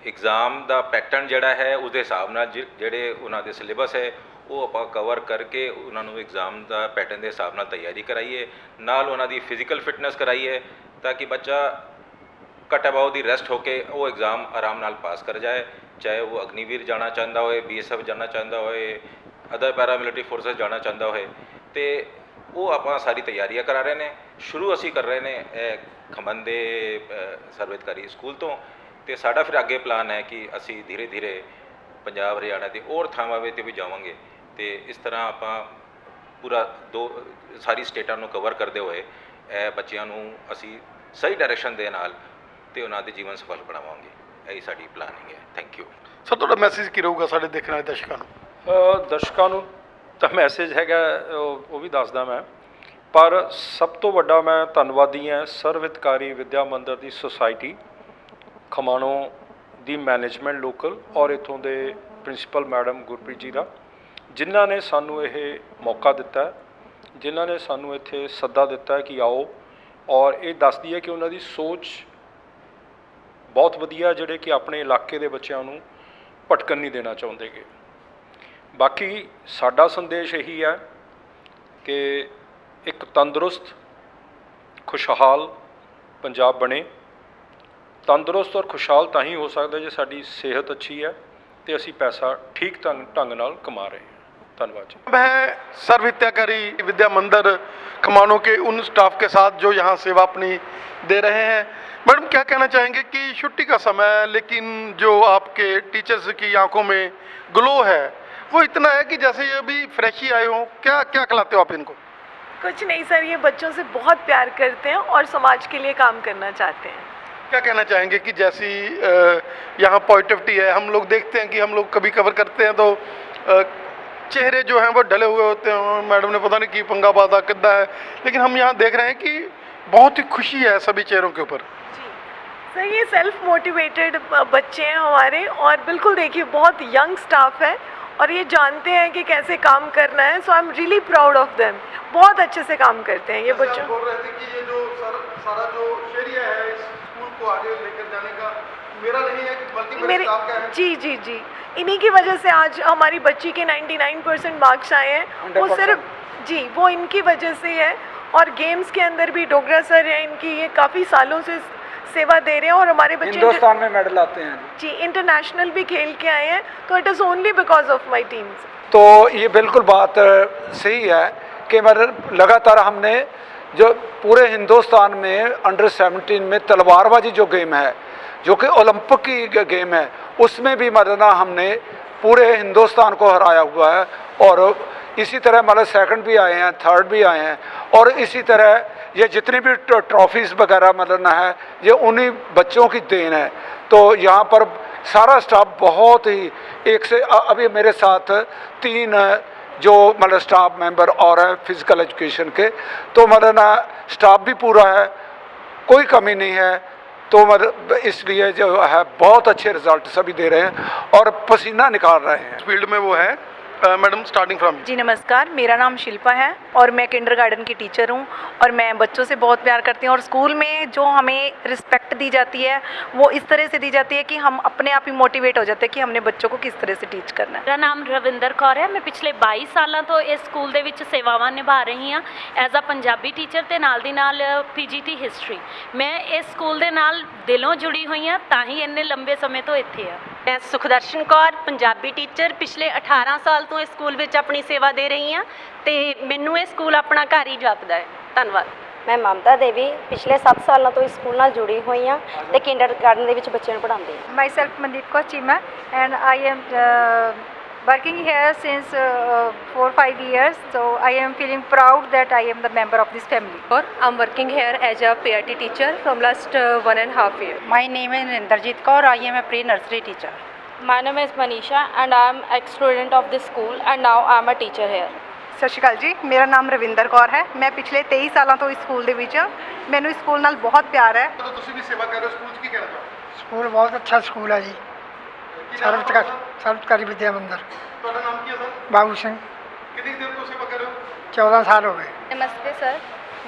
ਐਗਜ਼ਾਮ ਦਾ ਪੈਟਰਨ ਜਿਹੜਾ ਹੈ ਉਹਦੇ ਹਿਸਾਬ ਨਾਲ ਜਿਹੜੇ ਉਹਨਾਂ ਦੇ ਸਿਲੇਬਸ ਹੈ ਉਹ ਆਪਾਂ ਕਵਰ ਕਰਕੇ ਉਹਨਾਂ ਨੂੰ ਐਗਜ਼ਾਮ ਦਾ ਪੈਟਰਨ ਦੇ ਹਿਸਾਬ ਨਾਲ ਤਿਆਰੀ ਕਰਾਈਏ, ਨਾਲ ਉਹਨਾਂ ਦੀ ਫਿਜ਼ੀਕਲ ਫਿਟਨੈਸ ਕਰਾਈਏ ਤਾਂ ਕਿ ਬੱਚਾ ਘੱਟ ਅਬਾਊਟ ਦੀ ਰੈਸਟ ਹੋ ਕੇ ਉਹ ਐਗਜ਼ਾਮ ਆਰਾਮ ਨਾਲ ਪਾਸ ਕਰ ਜਾਏ, ਚਾਹੇ ਉਹ ਅਗਨੀਵੀਰ ਜਾਣਾ ਚਾਹੁੰਦਾ ਹੋਏ, BSF ਜਾਣਾ ਚਾਹੁੰਦਾ ਹੋਏ, ਅਦਰ ਪੈਰਾਮਿਲਟਰੀ ਫੋਰਸਿਸ ਜਾਣਾ ਚਾਹੁੰਦਾ ਹੋਏ, ਅਤੇ ਉਹ ਆਪਾਂ ਸਾਰੀ ਤਿਆਰੀਆਂ ਕਰਾ ਰਹੇ ਨੇ। ਸ਼ੁਰੂ ਅਸੀਂ ਕਰ ਰਹੇ ਨੇ ਇਹ ਖੰਮਨ ਦੇ ਸਰਵ ਹਿਤਕਾਰੀ ਸਕੂਲ ਤੋਂ, ਅਤੇ ਸਾਡਾ ਫਿਰ ਅੱਗੇ ਪਲਾਨ ਹੈ ਕਿ ਅਸੀਂ ਧੀਰੇ ਧੀਰੇ ਪੰਜਾਬ ਹਰਿਆਣਾ ਦੇ ਹੋਰ ਥਾਵਾਂ 'ਤੇ ਵੀ ਜਾਵਾਂਗੇ, ਅਤੇ ਇਸ ਤਰ੍ਹਾਂ ਆਪਾਂ ਪੂਰਾ ਸਾਰੀ ਸਟੇਟਾਂ ਨੂੰ ਕਵਰ ਕਰਦੇ ਹੋਏ ਇਹ ਬੱਚਿਆਂ ਨੂੰ ਅਸੀਂ ਸਹੀ ਡਾਇਰੈਕਸ਼ਨ ਦੇ ਨਾਲ ਅਤੇ ਉਹਨਾਂ ਦੇ ਜੀਵਨ ਸਫਲ ਬਣਾਵਾਂਗੇ। ਇਹੀ ਸਾਡੀ ਪਲਾਨਿੰਗ ਹੈ। ਥੈਂਕ ਯੂ ਸਰ ਤੁਹਾਡਾ ਮੈਸੇਜ ਕੀ ਰਹੂਗਾ ਸਾਡੇ ਦੇਖਣ ਵਾਲੇ ਦਰਸ਼ਕਾਂ ਨੂੰ? ਦਰਸ਼ਕਾਂ ਨੂੰ ਤਾਂ ਮੈਸੇਜ ਹੈਗਾ ਉਹ ਵੀ ਦੱਸਦਾ ਮੈਂ, ਪਰ ਸਭ ਤੋਂ ਵੱਡਾ ਮੈਂ ਧੰਨਵਾਦੀ ਹਾਂ ਸਰਵ ਹਿਤਕਾਰੀ ਵਿੱਦਿਆ ਮੰਦਿਰ ਦੀ ਸੁਸਾਇਟੀ ਖਮਾਣੋ ਦੀ ਮੈਨੇਜਮੈਂਟ ਲੋਕਲ ਔਰ ਇੱਥੋਂ ਦੇ ਪ੍ਰਿੰਸੀਪਲ ਮੈਡਮ ਗੁਰਪ੍ਰੀਤ ਜੀ ਦਾ, ਜਿਨ੍ਹਾਂ ਨੇ ਸਾਨੂੰ ਇਹ ਮੌਕਾ ਦਿੱਤਾ ਹੈ, ਜਿਨ੍ਹਾਂ ਨੇ ਸਾਨੂੰ ਇੱਥੇ ਸੱਦਾ ਦਿੱਤਾ ਹੈ ਕਿ ਆਓ, ਔਰ ਇਹ ਦੱਸਦੀ ਹੈ ਕਿ ਉਹਨਾਂ ਦੀ ਸੋਚ ਬਹੁਤ ਵਧੀਆ, ਜਿਹੜੇ ਕਿ ਆਪਣੇ ਇਲਾਕੇ ਦੇ ਬੱਚਿਆਂ ਨੂੰ ਭਟਕਣ ਨਹੀਂ ਦੇਣਾ ਚਾਹੁੰਦੇਗੇ। ਬਾਕੀ ਸਾਡਾ ਸੰਦੇਸ਼ ਇਹੀ ਹੈ ਕਿ ਇੱਕ ਤੰਦਰੁਸਤ ਖੁਸ਼ਹਾਲ ਪੰਜਾਬ ਬਣੇ। ਤੰਦਰੁਸਤ ਔਰ ਖੁਸ਼ਹਾਲ ਤਾਂ ਹੀ ਹੋ ਸਕਦਾ ਜੇ ਸਾਡੀ ਸਿਹਤ ਅੱਛੀ ਹੈ ਅਤੇ ਅਸੀਂ ਪੈਸਾ ਠੀਕ ਢੰਗ ਨਾਲ ਕਮਾ ਰਹੇ हैं। धन्यवाद जी। मैं सर्व हित्याकारी विद्या मंदिर खमानों के उन स्टाफ के साथ जो यहाँ सेवा अपनी दे रहे हैं। मैडम क्या कहना चाहेंगे कि छुट्टी का समय है लेकिन जो आपके टीचर्स की आंखों में ग्लो है वो इतना है कि जैसे ये अभी फ्रेश ही आए हों। क्या क्या खिलाते हो आप इनको? कुछ नहीं सर, ये बच्चों से बहुत प्यार करते हैं और समाज के लिए काम करना चाहते हैं। क्या कहना चाहेंगे कि जैसी यहाँ पॉजिटिविटी है, हम लोग देखते हैं कि हम लोग कभी कवर करते हैं तो चेहरे जो हैं वो ढले हुए होते हैं, मैडम ने पता नहीं कि पंगा बाधा कितना है, लेकिन हम यहाँ देख रहे हैं कि बहुत ही खुशी है सभी चेहरों के ऊपर। जी सर, ये सेल्फ मोटिवेटेड बच्चे हैं हमारे और बिल्कुल देखिए बहुत यंग स्टाफ है और ये जानते हैं कि कैसे काम करना है। So I am really proud of them. बहुत अच्छे से काम करते हैं ये बच्चे। बोल रहे थे कि ये जो सारा जो एरिया है इस स्कूल को आगे लेकर जाने का मेरा नहीं है बल्कि मेरे स्टाफ का है। जी जी जी, इन्हीं की वजह से आज हमारी बच्ची के 99% मार्क्स आए हैं। वो सिर्फ जी वो इनकी वजह से है। और गेम्स के अंदर भी डोगरा सर हैं, इनकी ये काफ़ी सालों से सेवा दे रहे हैं और हमारे बच्चे हिंदुस्तान में मेडल आते हैं जी, इंटरनेशनल भी खेल के आए हैं। तो it is only because of my teams. तो ये बिल्कुल बात सही है कि मतलब लगातार हमने जो पूरे हिंदुस्तान में अंडर 17 में तलवारबाजी जो गेम है जो कि ओलंपिक की गेम है उसमें भी मतलब हमने पूरे हिंदुस्तान को हराया हुआ है। और इसी तरह मतलब सेकंड भी आए हैं, थर्ड भी आए हैं। और इसी तरह ये जितनी भी ट्रॉफीज़ वगैरह मतलब है ये उन्हीं बच्चों की देन है। तो यहाँ पर सारा स्टाफ बहुत ही एक से अभी मेरे साथ 3 जो मतलब स्टाफ मेंबर और हैं फिज़िकल एजुकेशन के, तो मतलब स्टाफ भी पूरा है, कोई कमी नहीं है। तो मतलब इसलिए जो है बहुत अच्छे रिजल्ट सभी दे रहे हैं और पसीना निकाल रहे हैं। फील्ड में वो है मैडम स्टार्टिंग फ्रॉम। जी नमस्कार, मेरा नाम शिल्पा है और मैं किंडरगार्टन की टीचर हूँ और मैं बच्चों से बहुत प्यार करती हूँ। और स्कूल में जो हमें रिस्पेक्ट दी जाती है वो इस तरह से दी जाती है कि हम अपने आप ही मोटिवेट हो जाते हैं कि हमने बच्चों को किस तरह से टीच करना है। मेरा नाम रविंदर कौर है। मैं पिछले 22 सालों तो इस स्कूल ਦੇ ਵਿੱਚ ਸੇਵਾਵਾਂ ਨਿਭਾ ਰਹੀ ਹਾਂ ਐਜ਼ ਅ ਪੰਜਾਬੀ ਟੀਚਰ ਤੇ ਨਾਲ ਦੀ ਨਾਲ PGT ਹਿਸਟਰੀ। ਮੈਂ ਇਸ ਸਕੂਲ ਦੇ ਨਾਲ ਦਿਲੋਂ ਜੁੜੀ ਹੋਈ ਹਾਂ ਤਾਂ ਹੀ ਇੰਨੇ ਲੰਬੇ ਸਮੇਂ ਤੋਂ ਇੱਥੇ ਆ। मैं सुखदर्शन कौर पंजाबी टीचर पिछले 18 साल तो इस स्कूल ਵਿੱਚ ਆਪਣੀ ਸੇਵਾ ਦੇ ਰਹੀ ਹਾਂ ਤੇ ਮੈਨੂੰ ਇਹ ਸਕੂਲ ਆਪਣਾ ਘਰ ਹੀ ਜਾਪਦਾ ਹੈ। ਧੰਨਵਾਦ। ਮੈਂ ਮਮਤਾ ਦੇਵੀ ਪਿਛਲੇ 7 ਸਾਲਾਂ ਤੋਂ ਇਸ ਸਕੂਲ ਨਾਲ ਜੁੜੀ ਹੋਈ ਹਾਂ ਤੇ ਕਿੰਡਰਗਾਰਟਨ ਦੇ ਵਿੱਚ ਬੱਚਿਆਂ ਨੂੰ ਪੜ੍ਹਾਉਂਦੀ ਹਾਂ। Myself Mandeep Kaur Cheema and I am Working here since 4-5 years, so I am feeling proud that I am the member of this family. Or I'm working here as a PRT teacher from last 1.5 years. My name is Inderjit Kaur. I am a pre-nursery teacher. My name is Manisha and I am ex-student of this school and now I am a teacher here. ਸਤਿ ਸ਼੍ਰੀ ਅਕਾਲ ਜੀ, ਮੇਰਾ ਨਾਮ ਰਵਿੰਦਰ ਕੌਰ ਹੈ। ਮੈਂ ਪਿਛਲੇ 23 ਸਾਲਾਂ ਤੋਂ ਇਸ ਸਕੂਲ ਦੇ ਵਿੱਚ ਹਾਂ। ਮੈਨੂੰ ਇਸ ਸਕੂਲ ਨਾਲ ਬਹੁਤ ਪਿਆਰ ਹੈ। ਤੁਸੀਂ ਵੀ ਸੇਵਾ ਕਰ ਰਹੇ ਹੋ ਸਕੂਲ 'ਚ, ਕੀ ਕਹਿਣਾ ਚਾਹੋਗੇ? ਸਕੂਲ ਬਹੁਤ ਅੱਛਾ ਸਕੂਲ ਹੈ ਜੀ। ਸਰਵਤਕਾਰੀ ਵਿਦਿਆ ਮੰਦਰ। ਤੁਹਾਡਾ ਨਾਮ ਕੀ ਹੈ ਸਰ? ਬਾਬੂ ਸਿੰਘ। ਕਿੰਨੀ ਦੇਰ ਤੋਂ ਸੇਵਾ ਕਰ ਰਹੇ ਹੋ? 14 साल हो गए। नमस्ते सर,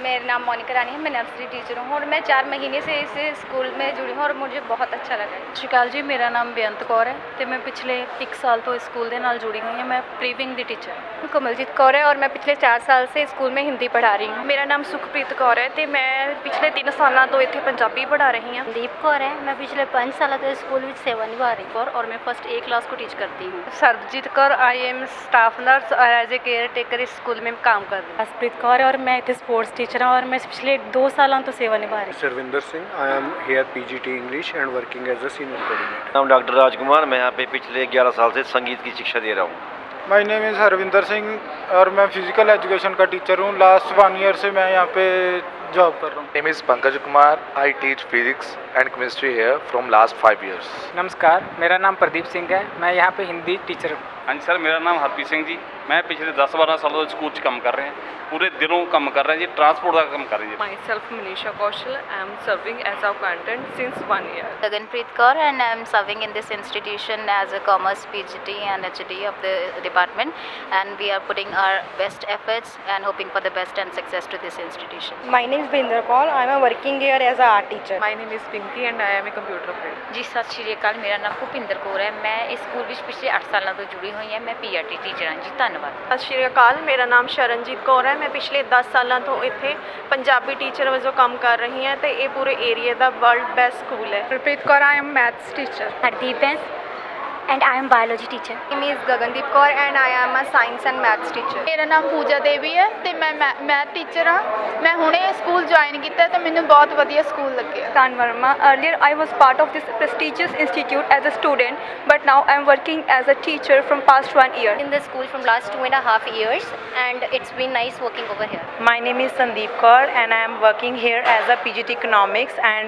मेरा नाम मोनिका रानी है, मैं नर्सरी टीचर हूँ और मैं 4 महीने से इस स्कूल में जुड़ी हूँ और मुझे बहुत अच्छा लगा है। ਸਤਿ ਸ਼੍ਰੀ ਅਕਾਲ ਜੀ, ਮੇਰਾ ਨਾਮ ਬੇਅੰਤ ਕੌਰ ਹੈ ਤੇ ਮੈਂ ਪਿਛਲੇ 1 ਸਾਲ ਤੋਂ ਇਸ ਸਕੂਲ ਦੇ ਨਾਲ ਜੁੜੀ ਹੋਈ ਹਾਂ। ਮੈਂ ਪ੍ਰੀ ਵਿੰਗ ਦੀ ਟੀਚਰ ਹਾਂ। कमलजीत कौर है और मैं पिछले 4 साल से स्कूल में हिंदी पढ़ा रही हूँ। मेरा नाम सुखप्रीत कौर है तो मैं पिछले 3 सालों तो इत्थे पंजाबी पढ़ा रही हूँ। दीप कौर है, मैं पिछले 5 साल तो स्कूल में सेवा निभा रही हूँ और मैं फर्स्ट A क्लास को टीच करती हूँ। Sarabjit Kaur, I am staff nurse और एज ए केयर टेकर इस स्कूल में काम कर रही हूँ। ਹਸਪ੍ਰੀਤ ਕੌਰ ਹੈ और मैं इतने स्पोर्ट्स टीचर हूँ और मैं पिछले 2 सालों तो सेवा निभा रही हूँ। Sarvinder Singh, I am here PGT English and working as a senior coordinator. नाम डॉक्टर राजकुमार, मैं यहाँ पे पिछले 11 साल से संगीत की शिक्षा दे रहा हूँ। My name is Harvinder Singh और मैं फिजिकल एजुकेशन का टीचर हूँ। लास्ट 1 ईयर से मैं यहाँ पे जॉब कर रहा हूँ। Name is Pankaj Kumar, I teach physics and chemistry here from last 5 years. नमस्कार, मेरा नाम प्रदीप सिंह है, मैं यहाँ पे हिंदी टीचर हूँ। हाँ जी सर, मेरा नाम हरप्रीत सिंह जी, मैं पिछले 10-12 सालों से स्कूल काम कर रहे हैं। पूरे दिनों काम कर रहे हैं जी, ट्रांसपोर्ट का काम कर रहे हैं। Myself Manisha Kaushal, I am serving as accountant since 1 year. Gaganpreet Kaur and I am serving in this institution as a commerce PGT and HD of the department, and we are putting our best efforts and hoping for the best and success to this institution. My name is Bhinder Kaur, I am working here as a art teacher. My name is Pinky and I am a computer operator. जी सत श्री अकाल, मेरा नाम भुपिंदर कौर है, मैं इस स्कूल ਵਿੱਚ ਪਿਛਲੇ 8 ਸਾਲਾਂ ਤੋਂ जुड़ी हुई ਹਾਂ। मैं PRT ਟੀਚਰ ਹਾਂ ਜੀ। ਧੰਨਵਾਦ। ਸਤਿ ਸ਼੍ਰੀ ਅਕਾਲ, ਮੇਰਾ ਨਾਮ ਸ਼ਰਨਜੀਤ ਕੌਰ ਹੈ। ਮੈਂ ਪਿਛਲੇ 10 ਸਾਲਾਂ ਤੋਂ ਇੱਥੇ ਪੰਜਾਬੀ ਟੀਚਰ ਵਜੋਂ ਕੰਮ ਕਰ ਰਹੀ ਹਾਂ ਤੇ ਇਹ ਪੂਰੇ ਏਰੀਆ ਦਾ ਵਰਲਡ ਬੈਸਟ ਸਕੂਲ ਹੈ। Harpreet Kaur, I am maths teacher. Hardeep and I am biology teacher. My name is Gagandeep Kaur and I am a science and maths teacher. ਮੇਰਾ ਨਾਮ ਪੂਜਾ ਦੇਵੀ ਹੈ ਤੇ ਮੈਂ ਮੈਥ ਟੀਚਰ ਹਾਂ। ਮੈਂ ਹੁਣੇ ਸਕੂਲ ਜੁਆਇਨ ਕੀਤਾ ਤੇ ਮੈਨੂੰ ਬਹੁਤ ਵਧੀਆ ਸਕੂਲ ਲੱਗਿਆ। Tan Verma, earlier I was part of this prestigious institute as a student, but now I am working as a teacher from past 1 year. In the school from last 2.5 years and it's been nice working over here. My name is Sandeep Kaur and I am working here as a PGT Economics and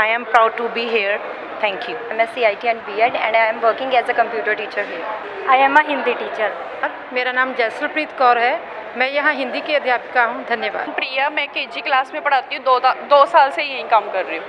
I am proud to be here. Thank you. I'm a CIT and B.Ed and I am working as a computer teacher here. I am a Hindi teacher. मेरा नाम जैसलप्रीत कौर है, मैं यहाँ हिंदी की अध्यापिका हूँ। धन्यवाद। प्रिया, मैं KG क्लास में पढ़ाती हूँ। 2 साल से यहीं काम कर रही हूँ।